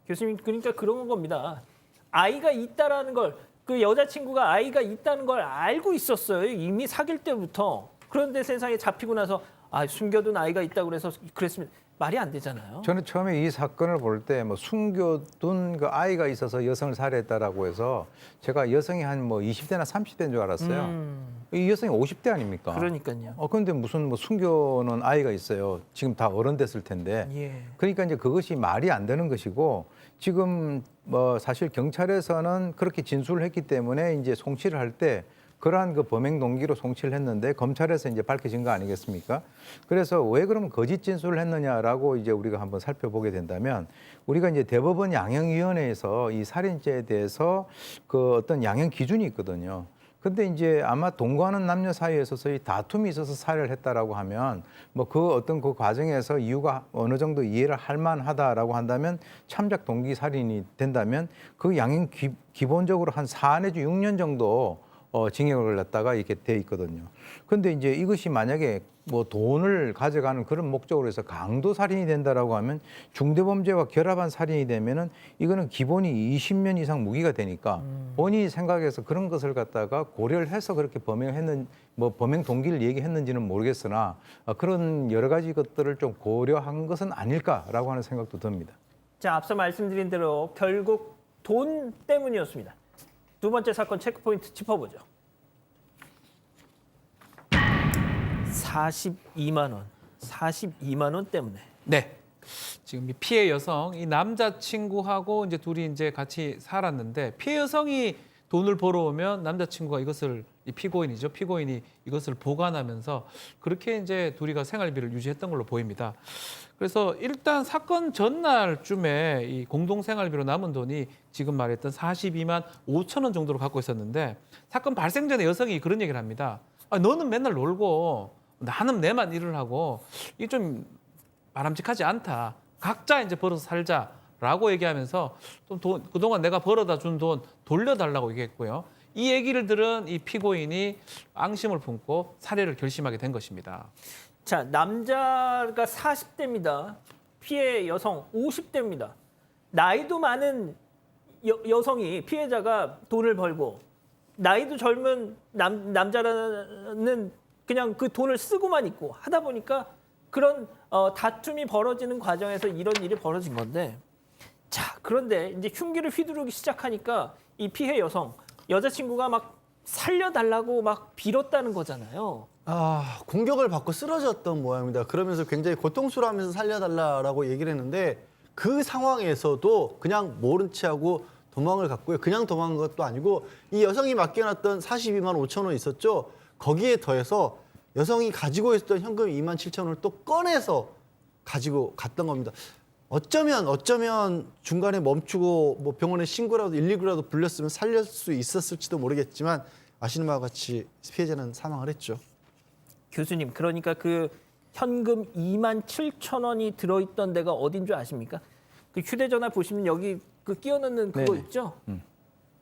교수님, 그러니까 그런 겁니다. 아이가 있다라는 걸, 그 여자친구가 아이가 있다는 걸 알고 있었어요. 이미 사귈 때부터. 그런데 세상에 잡히고 나서 숨겨둔 아이가 있다고 그랬으면 말이 안 되잖아요. 저는 처음에 이 사건을 볼 때 뭐 숨겨둔 그 아이가 있어서 여성을 살해했다라고 해서 제가 여성이 한 뭐 20대나 30대인 줄 알았어요. 이 여성이 50대 아닙니까? 그러니까요. 그런데 무슨 뭐 숨겨놓은 아이가 있어요. 지금 다 어른 됐을 텐데. 예. 그러니까 이제 그것이 말이 안 되는 것이고 지금 뭐 사실 경찰에서는 그렇게 진술을 했기 때문에 이제 송치를 할 때 그러한 그 범행 동기로 송치를 했는데 검찰에서 이제 밝혀진 거 아니겠습니까? 그래서 왜 그러면 거짓 진술을 했느냐라고 이제 우리가 한번 살펴보게 된다면 우리가 이제 대법원 양형위원회에서 이 살인죄에 대해서 그 어떤 양형 기준이 있거든요. 근데 이제 아마 동거하는 남녀 사이에 있어서의 다툼이 있어서 살해를 했다라고 하면 뭐 그 어떤 그 과정에서 이유가 어느 정도 이해를 할 만하다라고 한다면 참작 동기 살인이 된다면 그 양형 기본적으로 한 4 내지 6년 정도 징역을 갖다가 이렇게 돼 있거든요. 그런데 이제 이것이 만약에 뭐 돈을 가져가는 그런 목적으로 해서 강도 살인이 된다라고 하면 중대범죄와 결합한 살인이 되면은 이거는 기본이 20년 이상 무기가 되니까 본인이 생각해서 그런 것을 갖다가 고려를 해서 그렇게 범행 동기를 얘기했는지는 모르겠으나 그런 여러 가지 것들을 좀 고려한 것은 아닐까라고 하는 생각도 듭니다. 자, 앞서 말씀드린 대로 결국 돈 때문이었습니다. 두 번째 사건 체크포인트 짚어보죠. 42만 원 때문에. 네. 지금 이 피해 여성, 이 남자친구하고 이제 둘이 이제 같이 살았는데 피해 여성이 돈을 벌어오면 남자친구가 이것을 이 피고인이 이것을 보관하면서 그렇게 이제 둘이가 생활비를 유지했던 걸로 보입니다. 그래서 일단 사건 전날쯤에 이 공동 생활비로 남은 돈이 지금 말했던 42만 5천 원 정도로 갖고 있었는데 사건 발생 전에 여성이 그런 얘기를 합니다. 너는 맨날 놀고 나는 내만 일을 하고 이게 좀 바람직하지 않다. 각자 이제 벌어서 살자라고 얘기하면서 좀 그동안 내가 벌어다 준 돈 돌려달라고 얘기했고요. 이 얘기를 들은 이 피고인이 앙심을 품고 살해를 결심하게 된 것입니다. 자, 남자가 40대입니다. 피해 여성 50대입니다. 나이도 많은 여성이 피해자가 돈을 벌고 나이도 젊은 남자라는 그냥 그 돈을 쓰고만 있고 하다 보니까 그런 다툼이 벌어지는 과정에서 이런 일이 벌어진 건데 자, 그런데 이제 흉기를 휘두르기 시작하니까 이 피해 여자친구가 막 살려달라고 막 빌었다는 거잖아요. 공격을 받고 쓰러졌던 모양입니다. 그러면서 굉장히 고통스러워하면서 살려달라고 얘기를 했는데 그 상황에서도 그냥 모른 채 하고 도망을 갔고요. 그냥 도망간 것도 아니고 이 여성이 맡겨놨던 42만 5천 원 있었죠. 거기에 더해서 여성이 가지고 있었던 현금 2만 7천 원을 또 꺼내서 가지고 갔던 겁니다. 어쩌면 중간에 멈추고 뭐 병원에 신고라도 119라도 불렸으면 살릴 수 있었을지도 모르겠지만 아시는 바와 같이 피해자는 사망을 했죠. 교수님, 그러니까 그 현금 2만 7천 원이 들어있던 데가 어딘 줄 아십니까? 그 휴대전화 보시면 여기 그 끼워 넣는 그거 네네. 있죠?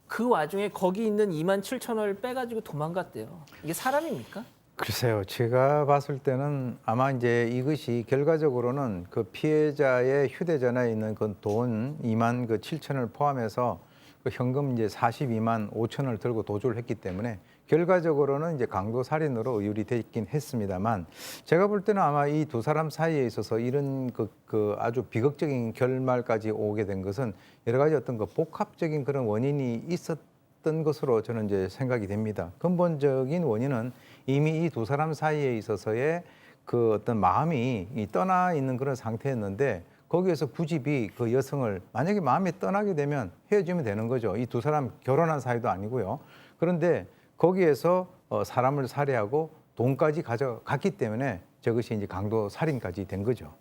그 와중에 거기 있는 2만 7천 원을 빼가지고 도망갔대요. 이게 사람입니까? 글쎄요, 제가 봤을 때는 아마 이제 이것이 결과적으로는 그 피해자의 휴대전화에 있는 그 돈 2만 7천을 포함해서 그 현금 이제 42만 5천 원을 들고 도주를 했기 때문에 결과적으로는 이제 강도 살인으로 의율이 됐긴 했습니다만 제가 볼 때는 아마 이 두 사람 사이에 있어서 이런 그 아주 비극적인 결말까지 오게 된 것은 여러 가지 어떤 그 복합적인 그런 원인이 있었던 것으로 저는 이제 생각이 됩니다. 근본적인 원인은 이미 이 두 사람 사이에 있어서의 그 어떤 마음이 떠나 있는 그런 상태였는데 거기에서 굳이 그 여성을 만약에 마음이 떠나게 되면 헤어지면 되는 거죠. 이 두 사람 결혼한 사이도 아니고요. 그런데 거기에서 사람을 살해하고 돈까지 가져갔기 때문에 저것이 이제 강도 살인까지 된 거죠.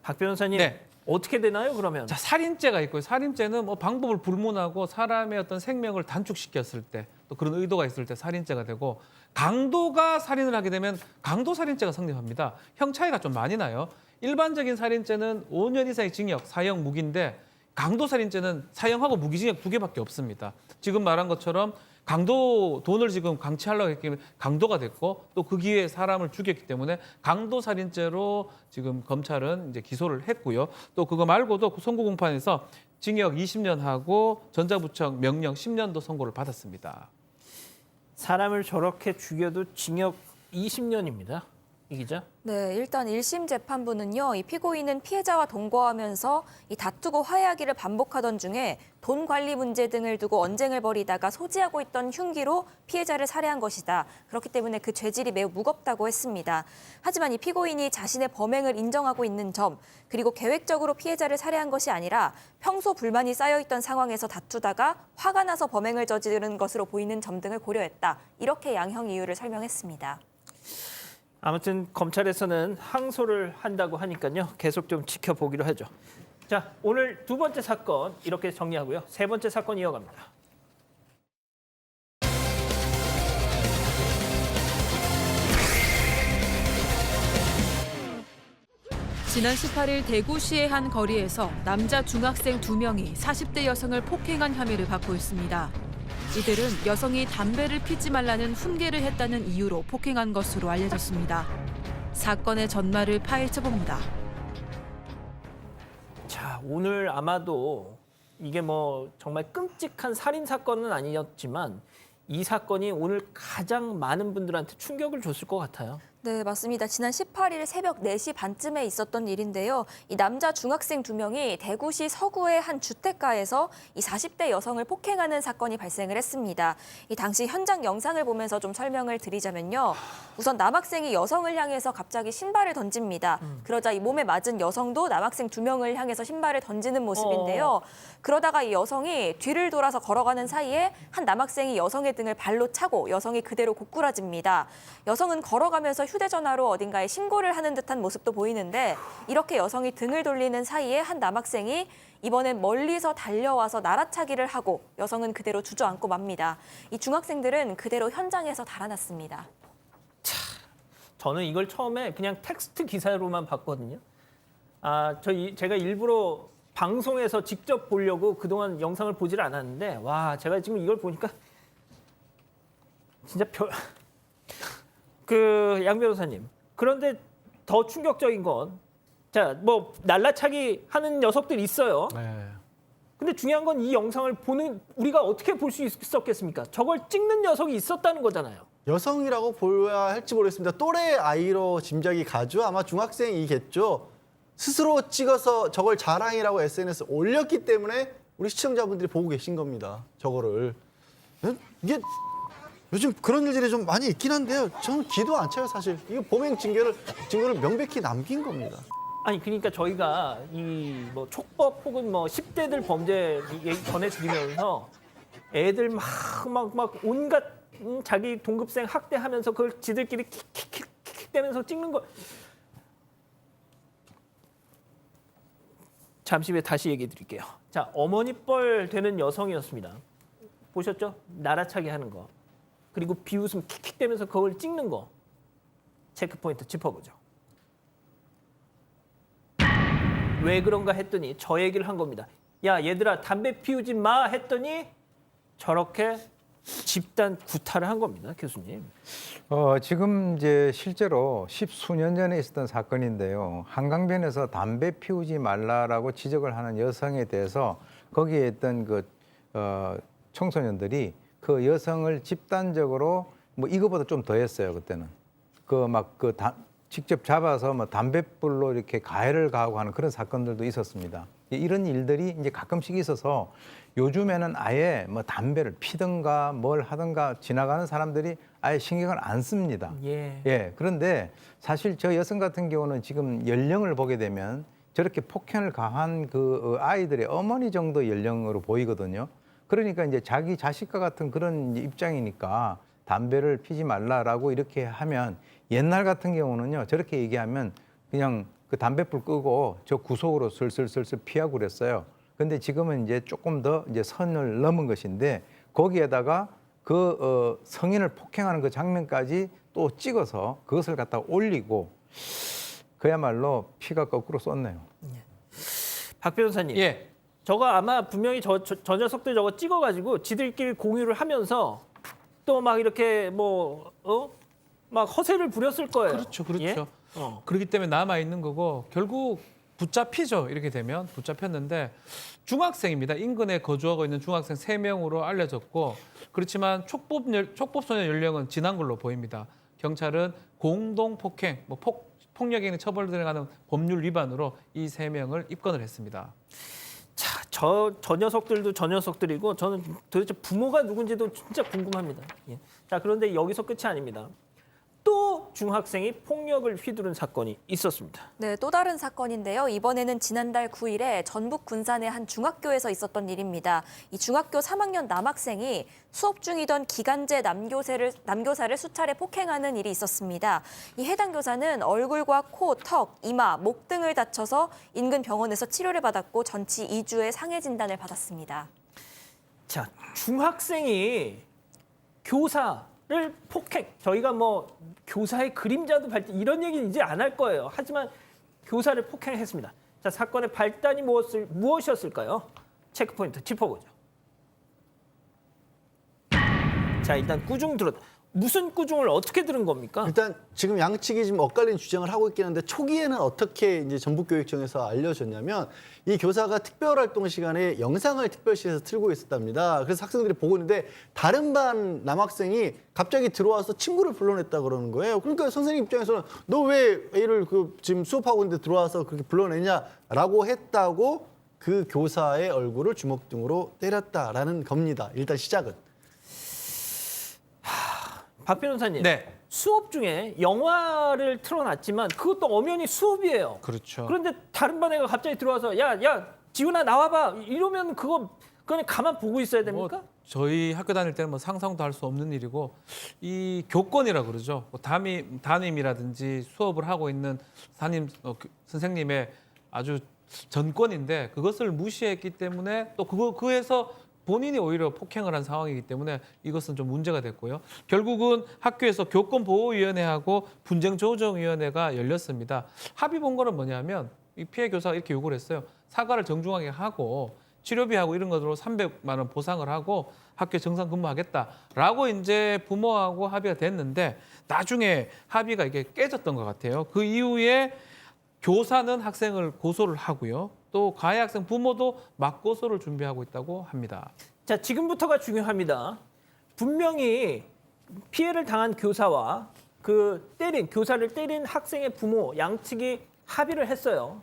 박 변호사님, 네. 어떻게 되나요, 그러면? 자, 살인죄가 있고요. 살인죄는 뭐 방법을 불문하고 사람의 어떤 생명을 단축시켰을 때, 또 또 그런 의도가 있을 때 살인죄가 되고 강도가 살인을 하게 되면 강도 살인죄가 성립합니다. 형 차이가 좀 많이 나요. 일반적인 살인죄는 5년 이상의 징역, 사형, 무기인데 강도 살인죄는 사형하고 무기징역 2개밖에 없습니다. 지금 말한 것처럼 강도 돈을 지금 강취하려고 했기 때문에 강도가 됐고 또 그 기회에 사람을 죽였기 때문에 강도 살인죄로 지금 검찰은 이제 기소를 했고요. 또 그거 말고도 선고공판에서 징역 20년 하고 전자부청 명령 10년도 선고를 받았습니다. 사람을 저렇게 죽여도 징역 20년입니다. 이 기자. 네, 일단 1심 재판부는요, 이 피고인은 피해자와 동거하면서 이 다투고 화해하기를 반복하던 중에 돈 관리 문제 등을 두고 언쟁을 벌이다가 소지하고 있던 흉기로 피해자를 살해한 것이다. 그렇기 때문에 그 죄질이 매우 무겁다고 했습니다. 하지만 이 피고인이 자신의 범행을 인정하고 있는 점, 그리고 계획적으로 피해자를 살해한 것이 아니라 평소 불만이 쌓여있던 상황에서 다투다가 화가 나서 범행을 저지른 것으로 보이는 점 등을 고려했다. 이렇게 양형 이유를 설명했습니다. 아무튼 검찰에서는 항소를 한다고 하니까요. 계속 좀 지켜보기로 하죠. 자, 오늘 두 번째 사건 이렇게 정리하고요. 세 번째 사건 이어갑니다. 지난 18일 대구시의 한 거리에서 남자 중학생 2명이 40대 여성을 폭행한 혐의를 받고 있습니다. 이들은 여성이 담배를 피지 말라는 훈계를 했다는 이유로 폭행한 것으로 알려졌습니다. 사건의 전말을 파헤쳐봅니다. 자, 오늘 아마도 이게 뭐 정말 끔찍한 살인 사건은 아니었지만 이 사건이 오늘 가장 많은 분들한테 충격을 줬을 것 같아요. 네, 맞습니다. 지난 18일 새벽 4시 반쯤에 있었던 일인데요. 이 남자 중학생 2명이 대구시 서구의 한 주택가에서 이 40대 여성을 폭행하는 사건이 발생을 했습니다. 이 당시 현장 영상을 보면서 좀 설명을 드리자면요. 우선 남학생이 여성을 향해서 갑자기 신발을 던집니다. 그러자 이 몸에 맞은 여성도 남학생 2명을 향해서 신발을 던지는 모습인데요. 그러다가 이 여성이 뒤를 돌아서 걸어가는 사이에 한 남학생이 여성의 등을 발로 차고 여성이 그대로 고꾸라집니다. 여성은 걸어가면서 휴대전화로 어딘가에 신고를 하는 듯한 모습도 보이는데 이렇게 여성이 등을 돌리는 사이에 한 남학생이 이번엔 멀리서 달려와서 날아차기를 하고 여성은 그대로 주저앉고 맙니다. 이 중학생들은 그대로 현장에서 달아났습니다. 저는 이걸 처음에 그냥 텍스트 기사로만 봤거든요. 제가 일부러 방송에서 직접 보려고 그동안 영상을 보질 않았는데 와, 제가 지금 이걸 보니까 진짜 양 변호사님. 그런데 더 충격적인 건 자, 뭐 날라차기 하는 녀석들 있어요. 네. 근데 중요한 건 이 영상을 보는 우리가 어떻게 볼 수 있었겠습니까? 저걸 찍는 녀석이 있었다는 거잖아요. 여성이라고 보여야 할지 모르겠습니다. 또래 아이로 짐작이 가죠. 아마 중학생이겠죠. 스스로 찍어서 저걸 자랑이라고 SNS에 올렸기 때문에 우리 시청자분들이 보고 계신 겁니다. 저거를. 이게 요즘 그런 일들이 좀 많이 있긴 한데요. 저는 기도 안 차요, 사실. 이거 범행 증거를 명백히 남긴 겁니다. 아니 그러니까 저희가 이 뭐 촉법 혹은 뭐 10대들 범죄 얘기 전해드리면서 애들 막 온갖 자기 동급생 학대하면서 그걸 지들끼리 킥킥킥 대면서 찍는 거. 잠시 후에 다시 얘기해 드릴게요. 자, 어머니 뻘 되는 여성이었습니다. 보셨죠? 날아차기 하는 거. 그리고 비웃음 킥킥 대면서 그걸 찍는 거. 체크포인트 짚어보죠. 왜 그런가 했더니 저 얘기를 한 겁니다. 야, 얘들아 담배 피우지 마 했더니 저렇게 집단 구타를 한 겁니다, 교수님. 지금 이제 실제로 10수년 전에 있었던 사건인데요. 한강변에서 담배 피우지 말라라고 지적을 하는 여성에 대해서 거기에 있던 청소년들이 그 여성을 집단적으로 뭐 이거보다 좀 더했어요, 그때는. 직접 잡아서 뭐 담뱃불로 이렇게 가해를 가하고 하는 그런 사건들도 있었습니다. 이런 일들이 이제 가끔씩 있어서 요즘에는 아예 뭐 담배를 피든가 뭘 하든가 지나가는 사람들이 아예 신경을 안 씁니다. 예. 그런데 사실 저 여성 같은 경우는 지금 연령을 보게 되면 저렇게 폭행을 가한 그 아이들의 어머니 정도 연령으로 보이거든요. 그러니까 이제 자기 자식과 같은 그런 입장이니까 담배를 피지 말라라고 이렇게 하면 옛날 같은 경우는요, 저렇게 얘기하면 그냥 그 담뱃불 끄고 저 구석으로 슬슬슬슬 피하고 그랬어요. 근데 지금은 이제 조금 더 이제 선을 넘은 것인데 거기에다가 성인을 폭행하는 그 장면까지 또 찍어서 그것을 갖다 올리고 그야말로 피가 거꾸로 쏟네요. 박 변호사님. 예. 저거 아마 분명히 저 녀석들 저거 찍어가지고 지들끼리 공유를 하면서 또 막 이렇게 막 허세를 부렸을 거예요. 그렇죠, 그렇죠. 예? 그렇기 때문에 남아 있는 거고 결국 붙잡히죠. 이렇게 되면 붙잡혔는데 중학생입니다. 인근에 거주하고 있는 중학생 3명으로 알려졌고 그렇지만 촉법 소년 연령은 지난 걸로 보입니다. 경찰은 공동 폭행, 폭력행위 처벌 들어가는 법률 위반으로 이 3명을 입건을 했습니다. 자, 저 녀석들도 저 녀석들이고 저는 도대체 부모가 누군지도 진짜 궁금합니다. 예. 자, 그런데 여기서 끝이 아닙니다. 또 중학생이 폭력을 휘두른 사건이 있었습니다. 네, 또 다른 사건인데요. 이번에는 지난달 9일에 전북 군산의 한 중학교에서 있었던 일입니다. 이 중학교 3학년 남학생이 수업 중이던 기간제 남교사를 수차례 폭행하는 일이 있었습니다. 이 해당 교사는 얼굴과 코, 턱, 이마, 목 등을 다쳐서 인근 병원에서 치료를 받았고 전치 2주의 상해 진단을 받았습니다. 자, 중학생이 교사를 폭행. 저희가 교사의 그림자도 발견 이런 얘기는 이제 안 할 거예요. 하지만 교사를 폭행했습니다. 자, 사건의 발단이 무엇이었을까요? 체크포인트 짚어보죠. 자, 일단 꾸중 들었다. 무슨 꾸중을 어떻게 들은 겁니까? 일단 지금 양측이 지금 엇갈린 주장을 하고 있긴 한데 초기에는 어떻게 이제 전북교육청에서 알려졌냐면 이 교사가 특별활동 시간에 영상을 특별실에서 틀고 있었답니다. 그래서 학생들이 보고 있는데 다른 반 남학생이 갑자기 들어와서 친구를 불러냈다 그러는 거예요. 그러니까 선생님 입장에서는 너 왜 애를 지금 수업하고 있는데 들어와서 그렇게 불러내냐라고 했다고 그 교사의 얼굴을 주먹 등으로 때렸다라는 겁니다. 일단 시작은. 박 변호사님, 네. 수업 중에 영화를 틀어놨지만 그것도 엄연히 수업이에요. 그렇죠. 그런데 다른 반 애가 갑자기 들어와서 야 지훈아 나와봐 이러면 그건 가만 보고 있어야 됩니까? 저희 학교 다닐 때는 상상도 할 수 없는 일이고 이 교권이라 그러죠. 담임이라든지 수업을 하고 있는 선생님의 아주 전권인데 그것을 무시했기 때문에 또 그에서 본인이 오히려 폭행을 한 상황이기 때문에 이것은 좀 문제가 됐고요. 결국은 학교에서 교권보호위원회하고 분쟁조정위원회가 열렸습니다. 합의 본 거는 뭐냐면 이 피해 교사가 이렇게 요구를 했어요. 사과를 정중하게 하고 치료비하고 이런 것으로 300만 원 보상을 하고 학교에 정상 근무하겠다라고 이제 부모하고 합의가 됐는데 나중에 합의가 이게 깨졌던 것 같아요. 그 이후에 교사는 학생을 고소를 하고요. 또 가해 학생 부모도 맞고소를 준비하고 있다고 합니다. 자, 지금부터가 중요합니다. 분명히 피해를 당한 교사와 교사를 때린 학생의 부모 양측이 합의를 했어요.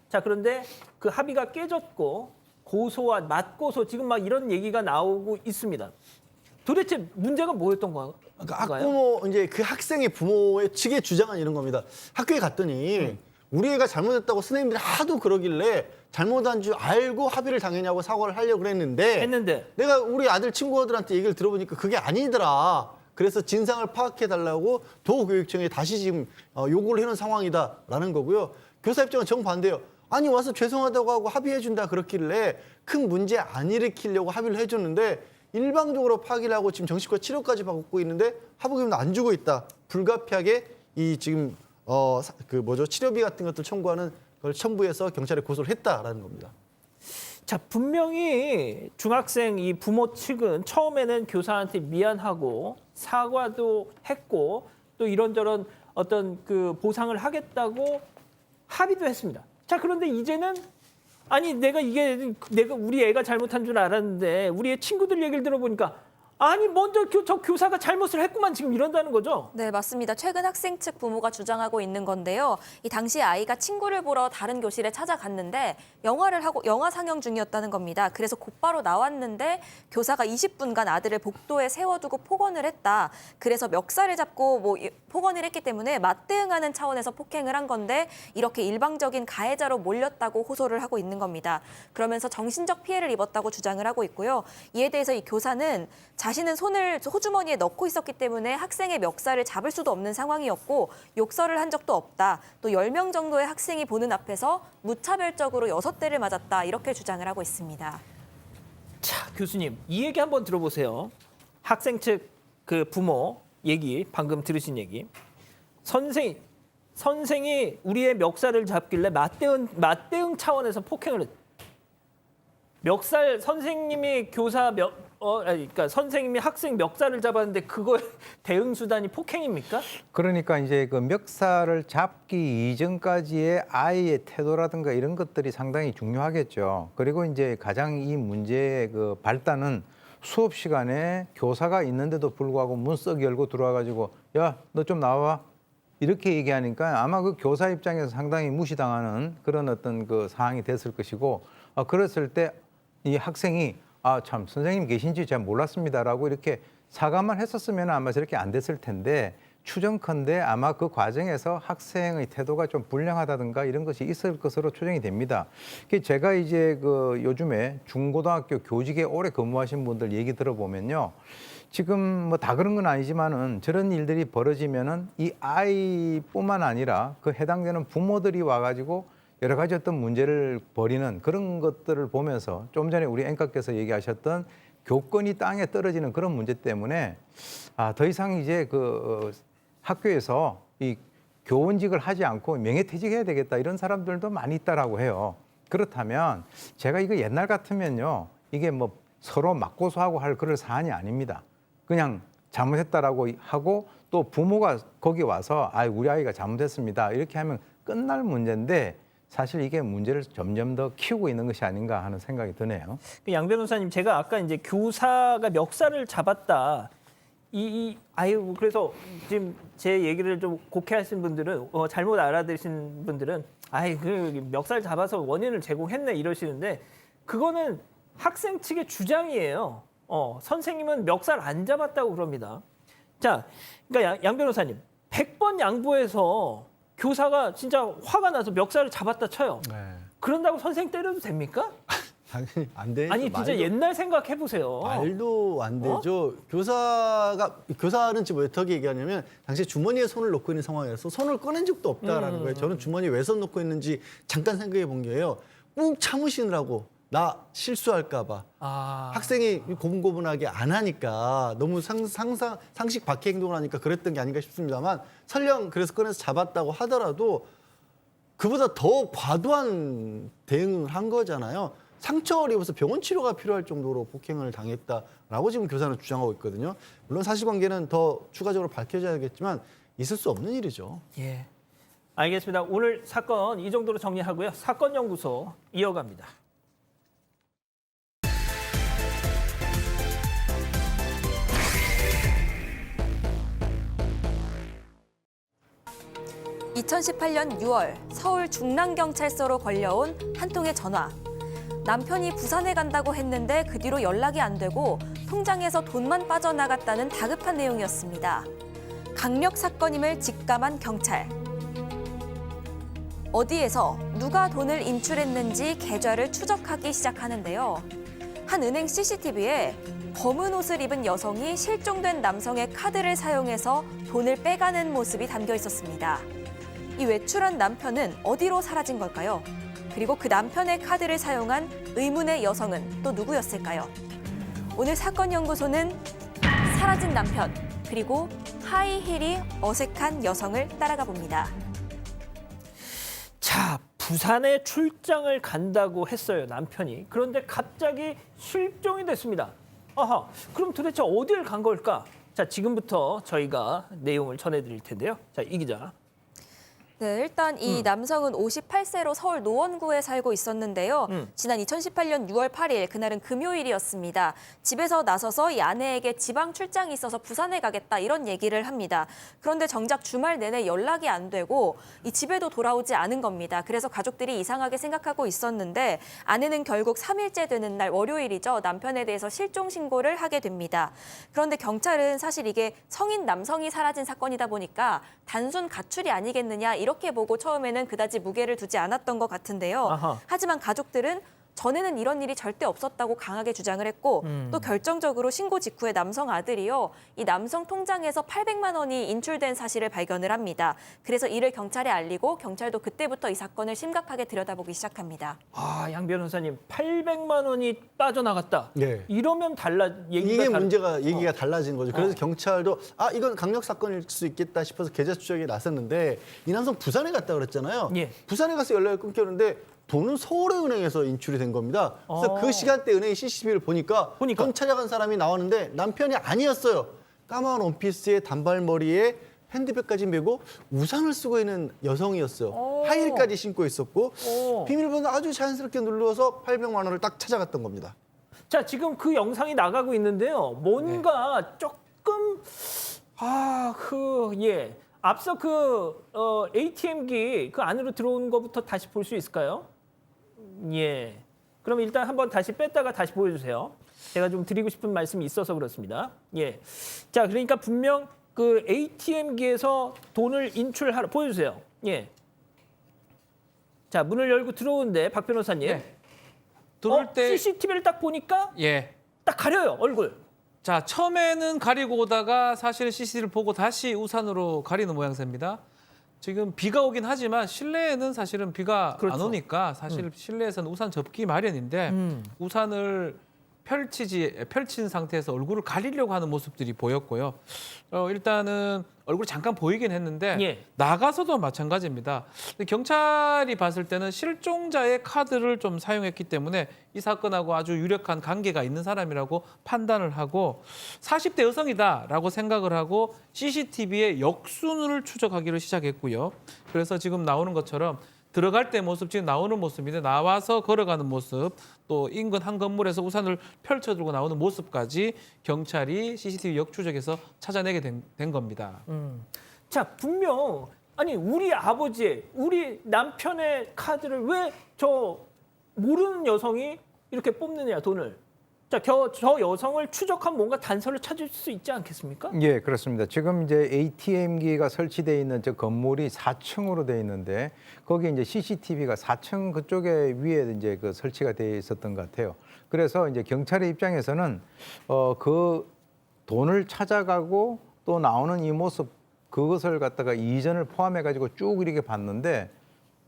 자, 그런데 그 합의가 깨졌고 고소와 맞고소 지금 막 이런 얘기가 나오고 있습니다. 도대체 문제가 뭐였던 건가요? 그러니까 학부모 이제 그 학생의 부모의 측의 주장은 이런 겁니다. 학교에 갔더니 우리 애가 잘못했다고 선생님들이 하도 그러길래 잘못한 줄 알고 합의를 당했냐고 사과를 하려고 했는데 내가 우리 아들 친구들한테 얘기를 들어보니까 그게 아니더라. 그래서 진상을 파악해달라고 도교육청에 다시 지금 요구를 해놓은 상황이다라는 거고요. 교사 입장은 정반대예요. 아니 와서 죄송하다고 하고 합의해준다 그렇길래 큰 문제 안 일으키려고 합의를 해줬는데 일방적으로 파기를 하고 지금 정신과 치료까지 받고 있는데 하부금도 안 주고 있다. 불가피하게 이 지금 치료비 같은 것들 청구하는 걸 첨부해서 경찰에 고소를 했다라는 겁니다. 자, 분명히 중학생 이 부모 측은 처음에는 교사한테 미안하고 사과도 했고 또 이런저런 어떤 보상을 하겠다고 합의도 했습니다. 자, 그런데 이제는 아니 내가 우리 애가 잘못한 줄 알았는데 우리 애 친구들 얘기를 들어보니까 아니 먼저 저 교사가 잘못을 했구만 지금 이런다는 거죠? 네, 맞습니다. 최근 학생 측 부모가 주장하고 있는 건데요. 이 당시 아이가 친구를 보러 다른 교실에 찾아갔는데 영화 상영 중이었다는 겁니다. 그래서 곧바로 나왔는데 교사가 20분간 아들을 복도에 세워두고 폭언을 했다. 그래서 멱살을 잡고 폭언을 했기 때문에 맞대응하는 차원에서 폭행을 한 건데 이렇게 일방적인 가해자로 몰렸다고 호소를 하고 있는 겁니다. 그러면서 정신적 피해를 입었다고 주장을 하고 있고요. 이에 대해서 이 교사는 자신은 손을 호주머니에 넣고 있었기 때문에 학생의 멱살을 잡을 수도 없는 상황이었고 욕설을 한 적도 없다. 또 10명 정도의 학생이 보는 앞에서 무차별적으로 6대를 맞았다. 이렇게 주장을 하고 있습니다. 자, 교수님 이 얘기 한번 들어보세요. 학생 측 그 부모 얘기 방금 들으신 얘기. 선생이 우리의 멱살을 잡길래 맞대응 차원에서 폭행을 했. 멱살 선생님이 그러니까 선생님이 학생 멱살을 잡았는데 그거 대응 수단이 폭행입니까? 그러니까 이제 그 멱살을 잡기 이전까지의 아이의 태도라든가 이런 것들이 상당히 중요하겠죠. 그리고 이제 가장 이 문제의 그 발단은 수업 시간에 교사가 있는데도 불구하고 문 썩 열고 들어와가지고 야, 너 좀 나와. 이렇게 얘기하니까 아마 그 교사 입장에서 상당히 무시당하는 그런 어떤 그 상황이 됐을 것이고, 그랬을 때 이 학생이 참 선생님 계신지 잘 몰랐습니다라고 이렇게 사과만 했었으면 아마 저렇게 안 됐을 텐데, 추정컨대 아마 그 과정에서 학생의 태도가 좀 불량하다든가 이런 것이 있을 것으로 추정이 됩니다. 제가 이제 그 요즘에 중고등학교 교직에 오래 근무하신 분들 얘기 들어보면요. 지금 뭐 다 그런 건 아니지만은 저런 일들이 벌어지면은 이 아이뿐만 아니라 그 해당되는 부모들이 와가지고 여러 가지 어떤 문제를 벌이는 그런 것들을 보면서 좀 전에 우리 앵커께서 얘기하셨던 교권이 땅에 떨어지는 그런 문제 때문에 더 이상 이제 그 학교에서 이 교원직을 하지 않고 명예퇴직해야 되겠다 이런 사람들도 많이 있다라고 해요. 그렇다면 제가 이거 옛날 같으면요. 이게 뭐 서로 맞고소하고 할 그럴 사안이 아닙니다. 그냥 잘못했다라고 하고 또 부모가 거기 와서 우리 아이가 잘못했습니다. 이렇게 하면 끝날 문제인데 사실 이게 문제를 점점 더 키우고 있는 것이 아닌가 하는 생각이 드네요. 양 변호사님, 제가 아까 이제 교사가 멱살을 잡았다. 그래서 지금 제 얘기를 좀 곡해하신 분들은 잘못 알아들으신 분들은 그 멱살 잡아서 원인을 제공했네 이러시는데 그거는 학생 측의 주장이에요. 선생님은 멱살 안 잡았다고 그럽니다. 자, 그러니까 양 변호사님 100번 양보해서 교사가 진짜 화가 나서 멱살을 잡았다 쳐요. 네. 그런다고 선생님 때려도 됩니까? 당연히 안 되죠. 아니 진짜 옛날 생각해 보세요. 말도 안 되죠. 교사는 지금 왜 어떻게 얘기하냐면 당시 주머니에 손을 놓고 있는 상황이라서 손을 꺼낸 적도 없다라는 거예요. 저는 주머니에 왜 손 놓고 있는지 잠깐 생각해 본 게요. 꾹 참으시느라고 나 실수할까 봐. 학생이 고분고분하게 안 하니까 너무 상식 밖의 행동을 하니까 그랬던 게 아닌가 싶습니다만 설령 그래서 꺼내서 잡았다고 하더라도 그보다 더 과도한 대응을 한 거잖아요. 상처를 입어서 병원 치료가 필요할 정도로 폭행을 당했다라고 지금 교사는 주장하고 있거든요. 물론 사실관계는 더 추가적으로 밝혀져야겠지만 있을 수 없는 일이죠. 예, 알겠습니다. 오늘 사건 이 정도로 정리하고요. 사건연구소 이어갑니다. (2018년 6월) 서울 중랑경찰서로 걸려온 한 통의 전화. 남편이 부산에 간다고 했는데 그 뒤로 연락이 안 되고 통장에서 돈만 빠져나갔다는 다급한 내용이었습니다. 강력 사건임을 직감한 경찰. 어디에서 누가 돈을 인출했는지 계좌를 추적하기 시작하는데요. 한 은행 CCTV에 검은 옷을 입은 여성이 실종된 남성의 카드를 사용해서 돈을 빼가는 모습이 담겨 있었습니다. 이 외출한 남편은 어디로 사라진 걸까요? 그리고 그 남편의 카드를 사용한 의문의 여성은 또 누구였을까요? 오늘 사건연구소는 사라진 남편, 그리고 하이힐이 어색한 여성을 따라가 봅니다. 자, 부산에 출장을 간다고 했어요, 남편이. 그런데 갑자기 실종이 됐습니다. 그럼 도대체 어디를 간 걸까? 자, 지금부터 저희가 내용을 전해드릴 텐데요. 자, 이 기자. 네, 일단 이 남성은 58세로 서울 노원구에 살고 있었는데요. 지난 2018년 6월 8일, 그날은 금요일이었습니다. 집에서 나서서 이 아내에게 지방 출장이 있어서 부산에 가겠다 이런 얘기를 합니다. 그런데 정작 주말 내내 연락이 안 되고 이 집에도 돌아오지 않은 겁니다. 그래서 가족들이 이상하게 생각하고 있었는데 아내는 결국 3일째 되는 날 월요일이죠. 남편에 대해서 실종 신고를 하게 됩니다. 그런데 경찰은 사실 이게 성인 남성이 사라진 사건이다 보니까 단순 가출이 아니겠느냐 이렇게 보고 처음에는 그다지 무게를 두지 않았던 것 같은데요. 하지만 가족들은 전에는 이런 일이 절대 없었다고 강하게 주장을 했고 또 결정적으로 신고 직후에 남성 아들이요. 이 남성 통장에서 800만 원이 인출된 사실을 발견을 합니다. 그래서 이를 경찰에 알리고 경찰도 그때부터 이 사건을 심각하게 들여다보기 시작합니다. 아, 양 변호사님, 800만 원이 빠져나갔다. 네. 이러면 얘기가 이게 문제가 얘기가 달라지는 거죠. 그래서 경찰도 이건 강력 사건일 수 있겠다 싶어서 계좌 추적에 나섰는데 이 남성 부산에 갔다 그랬잖아요. 예. 부산에 가서 연락이 끊겼는데 돈은 서울의 은행에서 인출이 된 겁니다. 그래서 그 시간대 은행 CCTV를 보니까 돈 찾아간 사람이 나왔는데 남편이 아니었어요. 까만 원피스에 단발머리에 핸드백까지 메고 우산을 쓰고 있는 여성이었어요. 하이힐까지 신고 있었고 비밀번호 아주 자연스럽게 눌러서 800만 원을 딱 찾아갔던 겁니다. 자, 지금 그 영상이 나가고 있는데요. 뭔가 조금 앞서 ATM기 그 안으로 들어온 것부터 다시 볼 수 있을까요? 예. 그럼 일단 한번 다시 뺐다가 다시 보여주세요. 제가 좀 드리고 싶은 말씀이 있어서 그렇습니다. 예. 자, 그러니까 분명 그 ATM기에서 돈을 인출하러 보여주세요. 예. 자, 문을 열고 들어오는데 박 변호사님. 네. 들어올 때 CCTV를 딱 보니까 예. 딱 가려요, 얼굴. 자, 처음에는 가리고 오다가 사실 CCTV를 보고 다시 우산으로 가리는 모양새입니다. 지금 비가 오긴 하지만 실내에는 사실은 비가 안 오니까 사실 실내에서는 우산 접기 마련인데 우산을 펼친 상태에서 얼굴을 가리려고 하는 모습들이 보였고요. 일단은 얼굴이 잠깐 보이긴 했는데 나가서도 마찬가지입니다. 근데 경찰이 봤을 때는 실종자의 카드를 좀 사용했기 때문에 이 사건하고 아주 유력한 관계가 있는 사람이라고 판단을 하고 40대 여성이다라고 생각을 하고 CCTV의 역순을 추적하기를 시작했고요. 그래서 지금 나오는 것처럼 들어갈 때 모습, 지금 나오는 모습인데 나와서 걸어가는 모습, 또 인근 한 건물에서 우산을 펼쳐들고 나오는 모습까지 경찰이 CCTV 역추적에서 찾아내게 된 겁니다. 자, 분명 아니 우리 아버지의, 우리 남편의 카드를 왜 저 모르는 여성이 이렇게 뽑느냐, 돈을. 자, 저 여성을 추적한 뭔가 단서를 찾을 수 있지 않겠습니까? 예, 그렇습니다. 지금 이제 ATM기가 설치되어 있는 저 건물이 4층으로 되어 있는데 거기 이제 CCTV가 4층 그쪽에 위에 이제 그 설치가 되어 있었던 것 같아요. 그래서 이제 경찰의 입장에서는 그 돈을 찾아가고 또 나오는 이 모습, 그것을 갖다가 이전을 포함해 가지고 쭉 이렇게 봤는데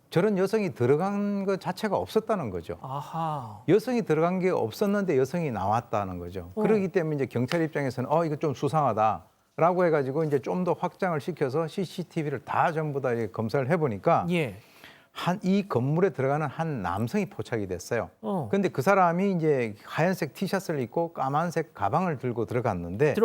저런 여성이 들어간 것 자체가 없었다는 거죠. 아하. 여성이 들어간 게 없었는데 여성이 나왔다는 거죠. 그렇기 때문에 이제 경찰 입장에서는 이거 좀 수상하다라고 해가지고 이제 좀 더 확장을 시켜서 CCTV를 다 전부 다 이렇게 검사를 해보니까 이 건물에 들어가는 한 남성이 포착이 됐어요. 그런데 그 사람이 이제 하얀색 티셔츠를 입고 까만색 가방을 들고 들어갔는데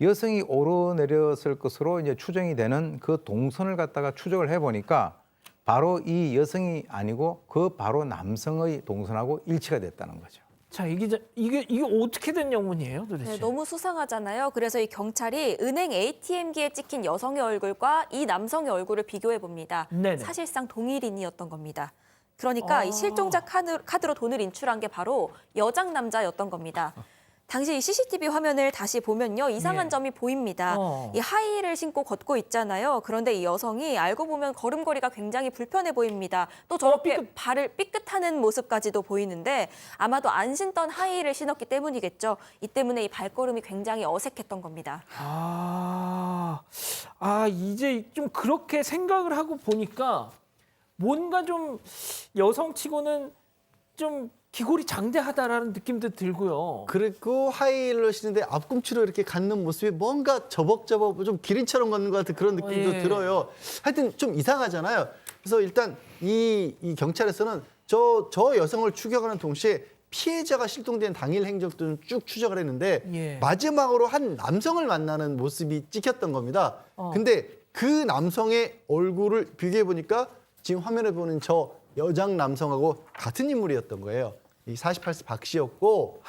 여성이 오르내렸을 것으로 이제 추정이 되는 그 동선을 갖다가 추적을 해보니까 바로 이 여성이 아니고 그 바로 남성의 동선하고 일치가 됐다는 거죠. 자, 이게 어떻게 된 영문이에요, 도대체? 네, 너무 수상하잖아요. 그래서 이 경찰이 은행 ATM기에 찍힌 여성의 얼굴과 이 남성의 얼굴을 비교해 봅니다. 사실상 동일인이었던 겁니다. 그러니까 이 실종자 카드로 돈을 인출한 게 바로 여장 남자였던 겁니다. 당시 이 CCTV 화면을 다시 보면요, 이상한 점이 보입니다. 이 하이힐을 신고 걷고 있잖아요. 그런데 이 여성이 알고 보면 걸음걸이가 굉장히 불편해 보입니다. 또 저렇게 발을 삐끗하는 모습까지도 보이는데 아마도 안 신던 하이힐을 신었기 때문이겠죠. 이 때문에 이 발걸음이 굉장히 어색했던 겁니다. 이제 좀 그렇게 생각을 하고 보니까 뭔가 좀 여성치고는 좀 기골이 장대하다라는 느낌도 들고요. 그리고 하이힐을 신는데 앞꿈치로 이렇게 갖는 모습이 뭔가 저벅저벅 좀 기린처럼 걷는 것 같은 그런 느낌도 들어요. 하여튼 좀 이상하잖아요. 그래서 일단 이 경찰에서는 저 여성을 추격하는 동시에 피해자가 실종된 당일 행적들은 쭉 추적을 했는데 마지막으로 한 남성을 만나는 모습이 찍혔던 겁니다. 근데 그 남성의 얼굴을 비교해 보니까 지금 화면에 보는 저 여장 남성하고 같은 인물이었던 거예요. 이 48세 박 씨였고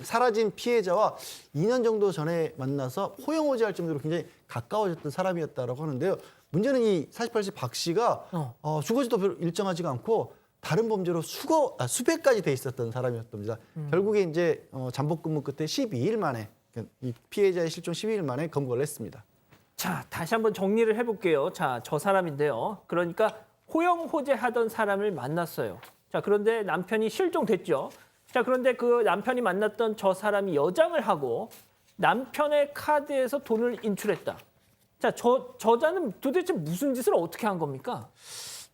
사라진 피해자와 2년 정도 전에 만나서 호영호재할 정도로 굉장히 가까워졌던 사람이었다라고 하는데요. 문제는 이 48세 박 씨가 주거지도 별로 일정하지가 않고 다른 범죄로 수배까지 돼 있었던 사람이었답니다. 결국에 이제 잠복 근무 끝에 12일 만에 이 피해자의 실종 12일 만에 검거를 했습니다. 자, 다시 한번 정리를 해볼게요. 자, 저 사람인데요. 그러니까 호영호재하던 사람을 만났어요. 자, 그런데 남편이 실종됐죠. 자, 그런데 그 남편이 만났던 저 사람이 여장을 하고 남편의 카드에서 돈을 인출했다. 자, 저자는 도대체 무슨 짓을 어떻게 한 겁니까?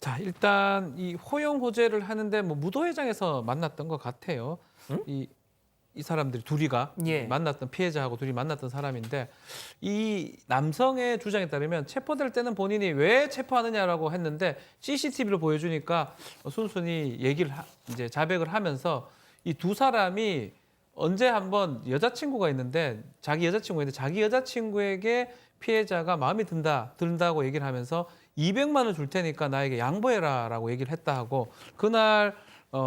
자, 일단 이 호용 호재를 하는데 뭐 무도회장에서 만났던 것 같아요. 이 사람들이 둘이가 예. 만났던 피해자하고 둘이 만났던 사람인데 이 남성의 주장에 따르면 체포될 때는 본인이 왜 체포하느냐라고 했는데 CCTV를 보여주니까 순순히 이제 자백을 하면서 이 두 사람이 언제 한번 여자친구가 있는데 자기 여자친구에게 피해자가 마음이 든다고 얘기를 하면서 200만 원 줄 테니까 나에게 양보해라라고 얘기를 했다 하고 그날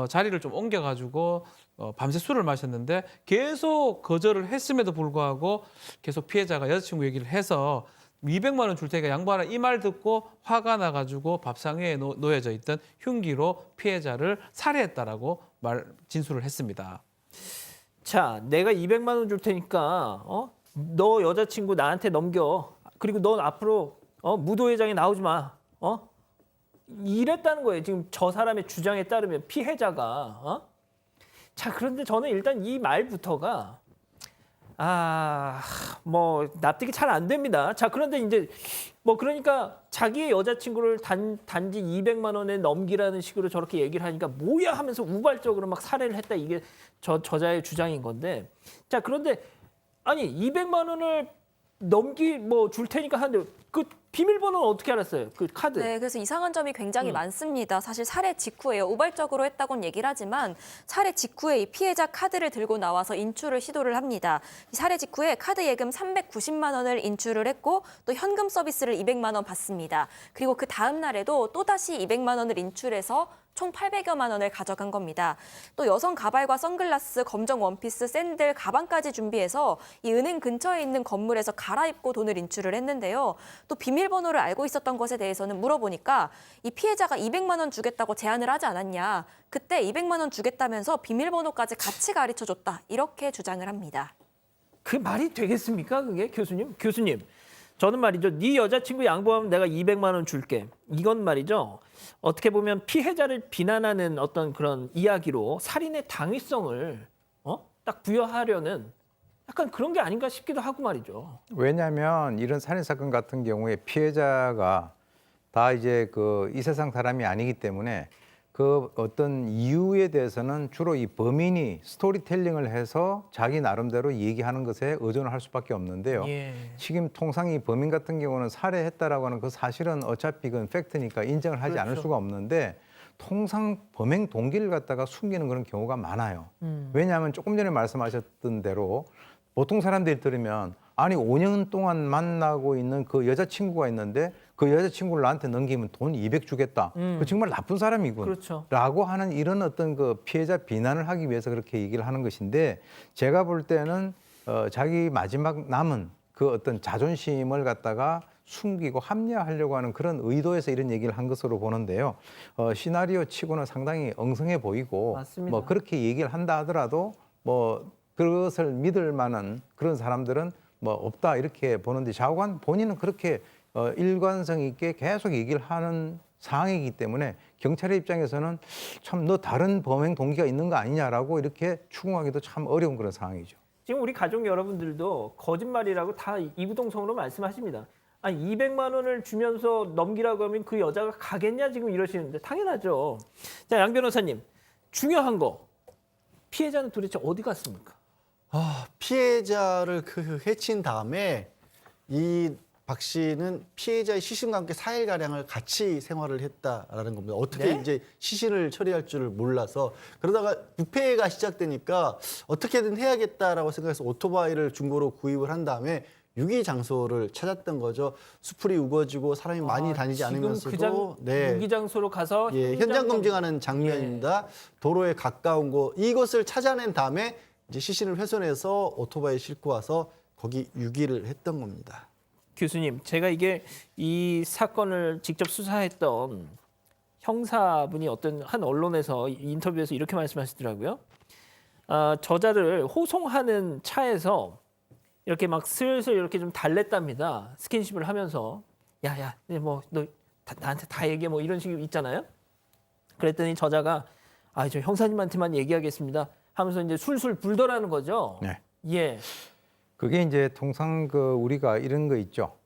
자리를 좀 옮겨가지고 밤새 술을 마셨는데 계속 거절을 했음에도 불구하고 계속 피해자가 여자친구 얘기를 해서 200만 원 줄 테니까 양보하라 이 말 듣고 화가 나가지고 밥상 위에 놓여져 있던 흉기로 피해자를 살해했다라고 진술을 했습니다. 자, 내가 200만 원 줄 테니까 너 여자친구 나한테 넘겨. 그리고 넌 앞으로 무도회장에 나오지 마. 이랬다는 거예요. 지금 저 사람의 주장에 따르면 피해자가. 자, 그런데 저는 일단 이 말부터가 뭐 납득이 잘 안 됩니다. 자, 그런데 이제 뭐 그러니까 자기의 여자친구를 단지 200만 원에 넘기라는 식으로 저렇게 얘기를 하니까 뭐야 하면서 우발적으로 막 살해를 했다. 이게 저자의 주장인 건데. 자, 그런데 아니 200만 원을 줄 테니까 하는데 그 비밀번호는 어떻게 알았어요? 그 카드. 네, 그래서 이상한 점이 굉장히 많습니다. 사실 살해 직후에요. 우발적으로 했다고는 얘기를 하지만 살해 직후에 이 피해자 카드를 들고 나와서 인출을 시도를 합니다. 이 살해 직후에 카드 예금 390만 원을 인출을 했고 또 현금 서비스를 200만 원 받습니다. 그리고 그 다음 날에도 또다시 200만 원을 인출해서 총 800여만 원을 가져간 겁니다. 또 여성 가발과 선글라스, 검정 원피스, 샌들, 가방까지 준비해서 이 은행 근처에 있는 건물에서 갈아입고 돈을 인출을 했는데요. 또 비밀번호를 알고 있었던 것에 대해서는 물어보니까 이 피해자가 200만 원 주겠다고 제안을 하지 않았냐. 그때 200만 원 주겠다면서 비밀번호까지 같이 가르쳐줬다. 이렇게 주장을 합니다. 그 말이 되겠습니까? 그게 교수님? 교수님, 저는 말이죠. 네 여자친구 양보하면 내가 200만 원 줄게. 이건 말이죠. 어떻게 보면 피해자를 비난하는 어떤 그런 이야기로 살인의 당위성을 딱 부여하려는 약간 그런 게 아닌가 싶기도 하고 말이죠. 왜냐하면 이런 살인 사건 같은 경우에 피해자가 다 이제 이 세상 사람이 아니기 때문에 그 어떤 이유에 대해서는 주로 이 범인이 스토리텔링을 해서 자기 나름대로 얘기하는 것에 의존을 할 수밖에 없는데요. 예. 지금 통상 이 범인 같은 경우는 살해했다라고 하는 그 사실은 어차피 그건 팩트니까 인정을 하지 않을 수가 없는데 통상 범행 동기를 갖다가 숨기는 그런 경우가 많아요. 왜냐하면 조금 전에 말씀하셨던 대로 보통 사람들이 들으면 아니 5년 동안 만나고 있는 그 여자친구가 있는데 그 여자친구를 나한테 넘기면 돈 200 주겠다. 그 정말 나쁜 사람이군. 그렇죠. 라고 하는 이런 어떤 그 피해자 비난을 하기 위해서 그렇게 얘기를 하는 것인데 제가 볼 때는 자기 마지막 남은 그 어떤 자존심을 갖다가 숨기고 합리화하려고 하는 그런 의도에서 이런 얘기를 한 것으로 보는데요. 시나리오 치고는 상당히 엉성해 보이고 맞습니다. 뭐 그렇게 얘기를 한다 하더라도 뭐 그것을 믿을 만한 그런 사람들은 뭐 없다 이렇게 보는데 좌우간 본인은 그렇게 일관성 있게 계속 얘기를 하는 상황이기 때문에 경찰의 입장에서는 참 너 다른 범행 동기가 있는 거 아니냐라고 이렇게 추궁하기도 참 어려운 그런 상황이죠. 지금 우리 가족 여러분들도 거짓말이라고 다 이부동성으로 말씀하십니다. 아니 200만 원을 주면서 넘기라고 하면 그 여자가 가겠냐 지금 이러시는데 당연하죠. 자, 양 변호사님, 중요한 거 피해자는 도대체 어디 갔습니까? 피해자를 해친 다음에 이 박 씨는 피해자의 시신과 함께 4일가량을 같이 생활을 했다라는 겁니다. 어떻게 네? 이제 시신을 처리할 줄을 몰라서 그러다가 부패가 시작되니까 어떻게든 해야겠다라고 생각해서 오토바이를 중고로 구입을 한 다음에 유기 장소를 찾았던 거죠. 수풀이 우거지고 사람이 많이 다니지 않으면서도 유기 장소로 가서 현장 검증하는 장면입니다. 도로에 가까운 곳 이것을 찾아낸 다음에 이제 시신을 훼손해서 오토바이에 싣고 와서 거기 유기를 했던 겁니다. 교수님, 제가 이 사건을 직접 수사했던 형사분이 어떤 한 언론에서 인터뷰에서 이렇게 말씀하시더라고요. 저자를 호송하는 차에서 이렇게 막 슬슬 이렇게 좀 달랬답니다. 스킨십을 하면서 뭐 너 나한테 다 얘기해 뭐 이런 식이 있잖아요. 그랬더니 저자가 저 형사님한테만 얘기하겠습니다 하면서 이제 술술 불더라는 거죠. 네. 예. 그게 이제 통상 우리가 이런 거 있죠.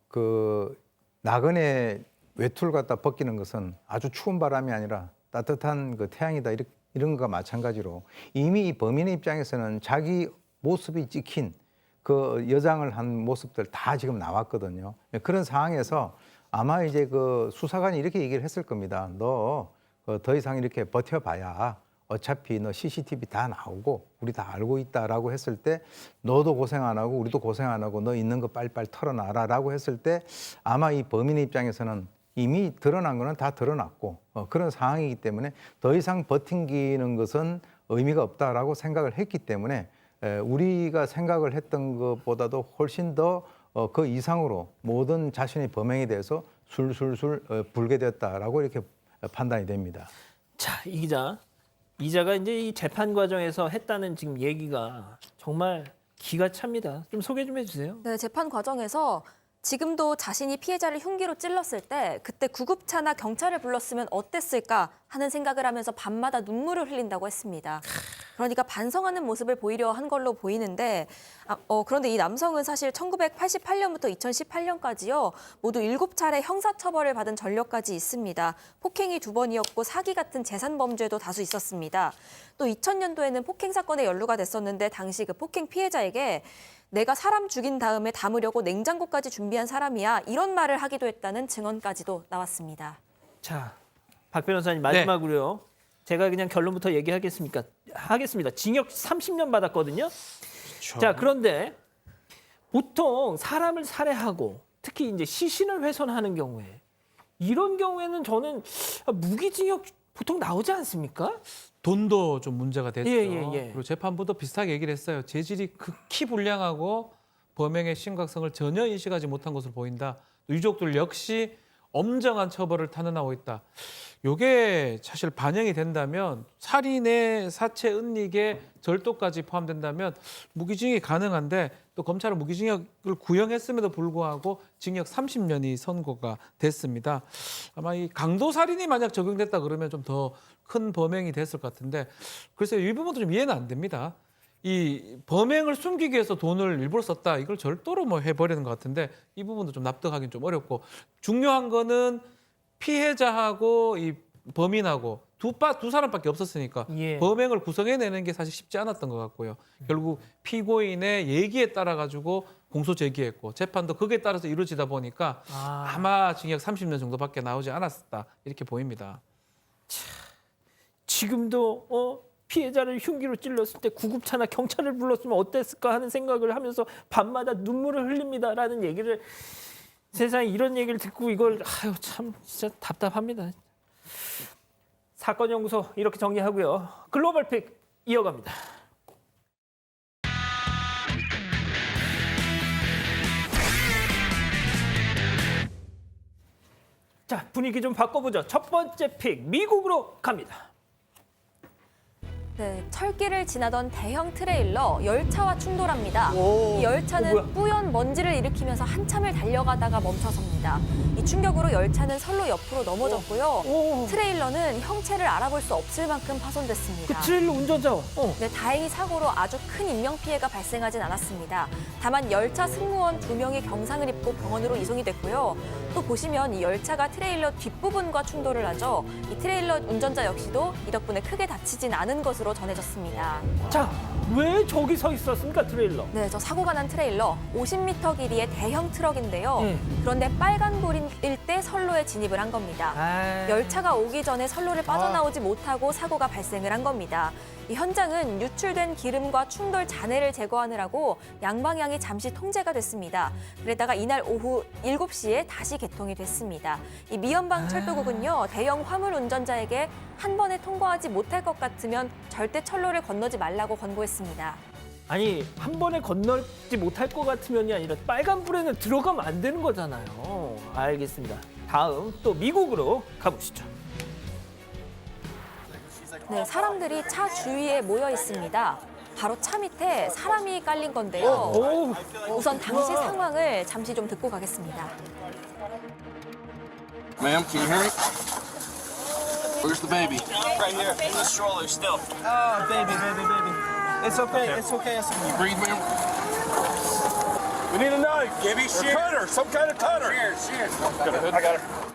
나그네 외투를 갖다 벗기는 것은 아주 추운 바람이 아니라 따뜻한 태양이다 이런 거가 마찬가지로 이미 이 범인의 입장에서는 자기 모습이 찍힌 그 여장을 한 모습들 다 지금 나왔거든요. 그런 상황에서 아마 이제 수사관이 이렇게 얘기를 했을 겁니다. 너 더 이상 이렇게 버텨봐야 어차피 너 CCTV 다 나오고 우리 다 알고 있다라고 했을 때 너도 고생 안 하고 우리도 고생 안 하고 너 있는 거 빨리빨리 털어놔라라고 했을 때 아마 이 범인의 입장에서는 이미 드러난 거는 다 드러났고 그런 상황이기 때문에 더 이상 버팅기는 것은 의미가 없다라고 생각을 했기 때문에 우리가 생각을 했던 것보다도 훨씬 더 그 이상으로 모든 자신의 범행에 대해서 술술술 불게 됐다라고 이렇게 판단이 됩니다. 자, 이 기자가 이제 이 재판 과정에서 했다는 지금 얘기가 정말 기가 찹니다. 좀 소개 좀 해주세요. 네, 재판 과정에서 지금도 자신이 피해자를 흉기로 찔렀을 때 그때 구급차나 경찰을 불렀으면 어땠을까 하는 생각을 하면서 밤마다 눈물을 흘린다고 했습니다. 그러니까 반성하는 모습을 보이려 한 걸로 보이는데 그런데 이 남성은 사실 1988년부터 2018년까지요. 모두 7차례 형사처벌을 받은 전력까지 있습니다. 폭행이 2번이었고 사기 같은 재산범죄도 다수 있었습니다. 또 2000년도에는 폭행 사건에 연루가 됐었는데 당시 그 폭행 피해자에게 내가 사람 죽인 다음에 담으려고 냉장고까지 준비한 사람이야. 이런 말을 하기도 했다는 증언까지도 나왔습니다. 자, 박 변호사님 마지막으로요. 제가 그냥 결론부터 얘기하겠습니다. 징역 30년 받았거든요. 그렇죠. 자, 그런데 보통 사람을 살해하고 특히 이제 시신을 훼손하는 경우에 이런 경우에는 저는 무기징역 보통 나오지 않습니까? 돈도 좀 문제가 됐죠. 예. 그리고 재판부도 비슷하게 얘기를 했어요. 재질이 극히 불량하고 범행의 심각성을 전혀 인식하지 못한 것으로 보인다. 유족들 역시 엄정한 처벌을 탄원하고 있다. 이게 사실 반영이 된다면 살인의 사체 은닉에 절도까지 포함된다면 무기징역이 가능한데 또 검찰은 무기징역을 구형했음에도 불구하고 징역 30년이 선고가 됐습니다. 아마 이 강도살인이 만약 적용됐다 그러면 좀 더 큰 범행이 됐을 것 같은데 그래서 이 부분도 좀 이해는 안 됩니다. 이 범행을 숨기기 위해서 돈을 일부러 썼다. 이걸 절도로 해버리는 것 같은데 이 부분도 좀 납득하기는 좀 어렵고 중요한 거는 피해자하고 이 범인하고 두 사람밖에 없었으니까 예. 범행을 구성해내는 게 사실 쉽지 않았던 것 같고요. 결국 피고인의 얘기에 따라 가지고 공소 제기했고 재판도 거기에 따라서 이루어지다 보니까 아마 징역 30년 정도밖에 나오지 않았다 이렇게 보입니다. 지금도 피해자를 흉기로 찔렀을 때 구급차나 경찰을 불렀으면 어땠을까 하는 생각을 하면서 밤마다 눈물을 흘립니다라는 얘기를 세상에 이런 얘기를 듣고 이걸 참 진짜 답답합니다. 사건 연구소 이렇게 정리하고요. 글로벌 픽 이어갑니다. 자, 분위기 좀 바꿔보죠. 첫 번째 픽 미국으로 갑니다. 네, 철길을 지나던 대형 트레일러 열차와 충돌합니다. 이 열차는 뿌연 먼지를 일으키면서 한참을 달려가다가 멈춰섭니다. 이 충격으로 열차는 선로 옆으로 넘어졌고요. 트레일러는 형체를 알아볼 수 없을 만큼 파손됐습니다. 그 트레일러 운전자. 네, 다행히 사고로 아주 큰 인명피해가 발생하진 않았습니다. 다만 열차 승무원 2명이 경상을 입고 병원으로 이송이 됐고요. 또 보시면 이 열차가 트레일러 뒷부분과 충돌을 하죠. 이 트레일러 운전자 역시도 이 덕분에 크게 다치진 않은 것으로 전해졌습니다. 자, 왜 저기 서 있었습니까, 트레일러? 네, 저 사고가 난 트레일러 50m 길이의 대형 트럭인데요. 그런데 빨간불일 때 선로에 진입을 한 겁니다. 열차가 오기 전에 선로를 빠져나오지 못하고 사고가 발생을 한 겁니다. 이 현장은 유출된 기름과 충돌 잔해를 제거하느라고 양방향이 잠시 통제가 됐습니다. 그러다가 이날 오후 7시에 다시 개통이 됐습니다. 이 미연방 철도국은요, 대형 화물 운전자에게 한 번에 통과하지 못할 것 같으면 절대 철로를 건너지 말라고 권고했습니다. 아니, 한 번에 건너지 못할 것 같으면이 아니라 빨간불에는 들어가면 안 되는 거잖아요. 알겠습니다. 다음 또 미국으로 가보시죠. 네, 사람들이 차 주위에 모여 있습니다. 바로 차 밑에 사람이 깔린 건데요. 우선 당시 상황을 잠시 좀 듣고 가겠습니다. Ma'am, can you hear me? Where's the baby? Right here, in the stroller still. Oh, baby. It's okay, it's okay. Breathe, man. We need a knife. Give me shit. Cutter, some kind of cutter. Cheers. I got her.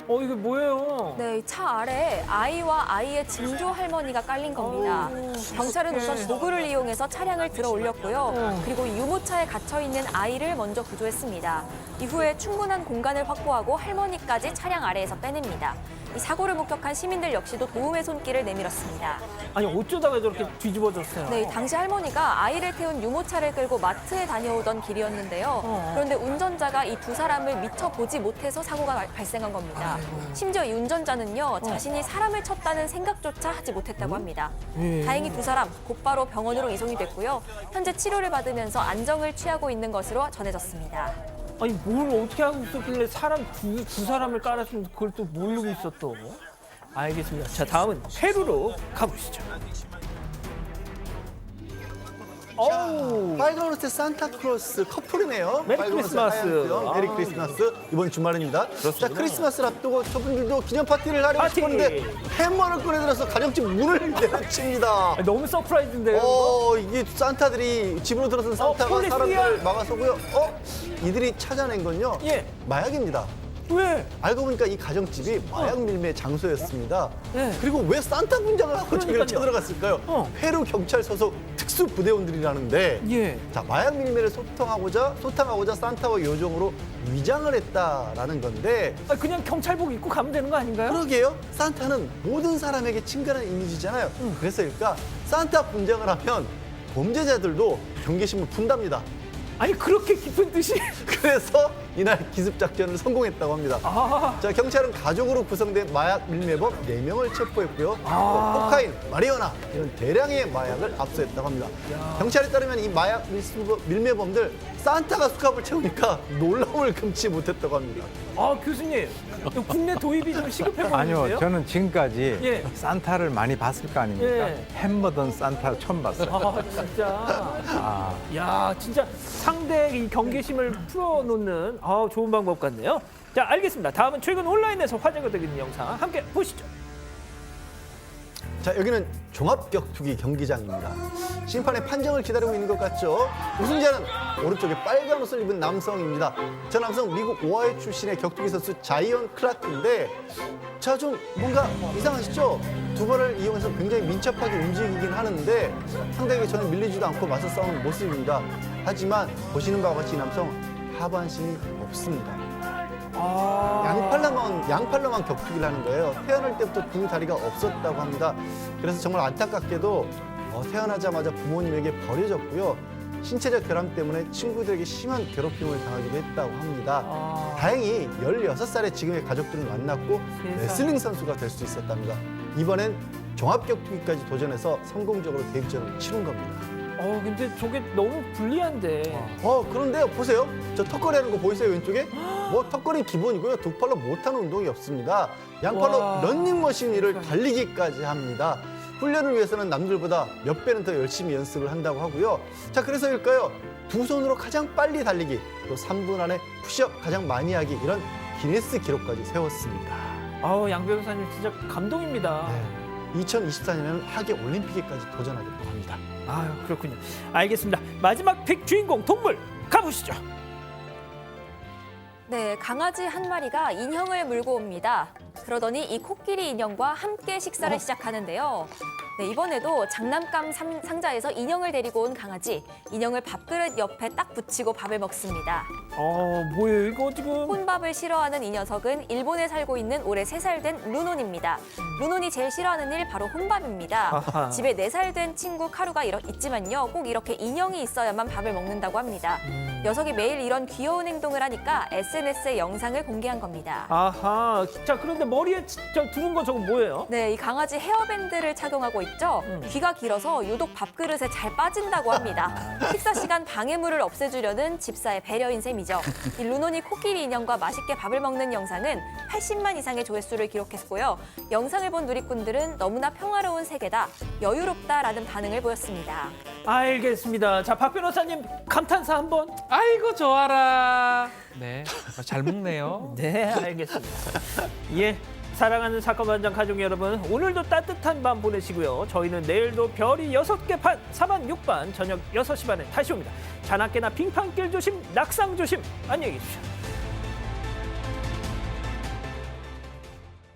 이게 뭐예요? 네, 이 차 아래에 아이와 아이의 증조 할머니가 깔린 겁니다. 경찰은 우선 도구를 이용해서 차량을 들어 올렸고요. 그리고 이 유모차에 갇혀 있는 아이를 먼저 구조했습니다. 이후에 충분한 공간을 확보하고 할머니까지 차량 아래에서 빼냅니다. 이 사고를 목격한 시민들 역시도 도움의 손길을 내밀었습니다. 아니 어쩌다가 저렇게 뒤집어졌어요? 네, 당시 할머니가 아이를 태운 유모차를 끌고 마트에 다녀오던 길이었는데요. 그런데 운전자가 이 두 사람을 미처 보지 못해서 사고가 발생한 겁니다. 심지어 이 운전자는요, 자신이 사람을 쳤다는 생각조차 하지 못했다고 합니다. 다행히 두 사람 곧바로 병원으로 이송이 됐고요. 현재 치료를 받으면서 안정을 취하고 있는 것으로 전해졌습니다. 아니 뭘 어떻게 하고 있었길래 두 사람을 깔았으면 그걸 또 모르고 있었어? 알겠습니다. 자, 다음은 페루로 가보시죠. 어우, 빨간 옷의 산타크로스 커플이네요. 메리 빨간 옷의 크리스마스. 하얀 수염, 메리 아. 크리스마스. 이번 주말입니다. 자, 크리스마스를 앞두고 저분들도 기념 파티를 하려고 파티. 싶었는데 햄버거를 꺼내들어서 가정집 문을 내려칩니다. 너무 서프라이즈인데요. 이게 산타들이 집으로 들어선 산타가 폴리스야. 사람들을 막아서고요. 이들이 찾아낸 건요. 예. 마약입니다. 왜? 알고 보니까 이 가정집이 마약 밀매 장소였습니다. 네. 그리고 왜 산타 분장을 하고 저기를 그러니까요. 쳐들어갔을까요? 페루 경찰 소속 특수 부대원들이라는데 예. 자, 마약 밀매를 소탕하고자 산타와 요정으로 위장을 했다라는 건데 그냥 경찰복 입고 가면 되는 거 아닌가요? 그러게요. 산타는 모든 사람에게 친근한 이미지잖아요. 그래서일까 산타 분장을 하면 범죄자들도 경계심을 푼답니다. 아니 그렇게 깊은 뜻이? 그래서 이날 기습 작전을 성공했다고 합니다. 자, 경찰은 가족으로 구성된 마약 밀매범 4명을 체포했고요. 코카인, 마리화나 이런 대량의 마약을 압수했다고 합니다. 경찰에 따르면 이 마약 밀매범들 산타가 수갑을 채우니까 놀라움을 금치 못했다고 합니다. 교수님, 국내 도입이 좀 시급해 보이는데요? 아니요, 저는 지금까지 예. 산타를 많이 봤을 거 아닙니까? 예. 햄버던 산타 처음 봤어요. 진짜. 야, 진짜 상대의 이 경계심을 풀어놓는 좋은 방법 같네요. 자, 알겠습니다. 다음은 최근 온라인에서 화제가 되고 있는 영상 함께 보시죠. 자, 여기는 종합격투기 경기장입니다. 심판의 판정을 기다리고 있는 것 같죠? 우승자는 오른쪽에 빨간 옷을 입은 남성입니다. 저 남성 미국 오하이오 출신의 격투기 선수 자이언 클라크인데 자, 좀 뭔가 이상하시죠? 두 발을 이용해서 굉장히 민첩하게 움직이긴 하는데 상대에게 전혀 밀리지도 않고 맞서 싸우는 모습입니다. 하지만 보시는 바와 같이 이 남성 하반신이 없습니다. 양팔로만 격투기를 하는 거예요. 태어날 때부터 두 다리가 없었다고 합니다. 그래서 정말 안타깝게도 태어나자마자 부모님에게 버려졌고요. 신체적 결함 때문에 친구들에게 심한 괴롭힘을 당하기도 했다고 합니다. 다행히 16살의 지금의 가족들을 만났고 레슬링 선수가 될 수 있었답니다. 이번엔 종합격투기까지 도전해서 성공적으로 데뷔전을 치른 겁니다. 근데 저게 너무 불리한데. 그런데요, 보세요. 저 턱걸이 하는 거 보이세요, 왼쪽에? 턱걸이 기본이고요. 두 팔로 못하는 운동이 없습니다. 양팔로 런닝머신 위를 달리기까지 합니다. 훈련을 위해서는 남들보다 몇 배는 더 열심히 연습을 한다고 하고요. 자, 그래서일까요? 두 손으로 가장 빨리 달리기, 또 3분 안에 푸시업 가장 많이 하기, 이런 기네스 기록까지 세웠습니다. 양 변호사님 진짜 감동입니다. 2024년에는 하계 올림픽에까지 도전하겠다고 합니다. 그렇군요. 알겠습니다. 마지막 픽 주인공 동물 가보시죠. 네, 강아지 한 마리가 인형을 물고 옵니다. 그러더니 이 코끼리 인형과 함께 식사를 시작하는데요. 네, 이번에도 장난감 상자에서 인형을 데리고 온 강아지. 인형을 밥그릇 옆에 딱 붙이고 밥을 먹습니다. 뭐예요 이거 지금? 혼밥을 싫어하는 이 녀석은 일본에 살고 있는 올해 3살 된 루논입니다. 루논이 제일 싫어하는 일 바로 혼밥입니다. 집에 4살 된 친구 카루가 있지만요. 꼭 이렇게 인형이 있어야만 밥을 먹는다고 합니다. 녀석이 매일 이런 귀여운 행동을 하니까 SNS에 영상을 공개한 겁니다. 자, 그런데 머리에 두른 건 저거 뭐예요? 네, 이 강아지 헤어밴드를 착용하고 있죠. 귀가 길어서 유독 밥그릇에 잘 빠진다고 합니다. 식사 시간 방해물을 없애주려는 집사의 배려인 셈이죠. 이 루논이 코끼리 인형과 맛있게 밥을 먹는 영상은 80만 이상의 조회수를 기록했고요. 영상을 본 누리꾼들은 너무나 평화로운 세계다, 여유롭다라는 반응을 보였습니다. 알겠습니다. 자, 박 변호사님 감탄사 한번. 아이고 좋아라. 네, 잘 먹네요. 네, 알겠습니다. 예, 사랑하는 사건반장 가족 여러분, 오늘도 따뜻한 밤 보내시고요. 저희는 내일도 별이 6개 반, 4반, 6반, 저녁 6시 반에 다시 옵니다. 자나깨나 빙판길 조심, 낙상 조심. 안녕히 계십시오.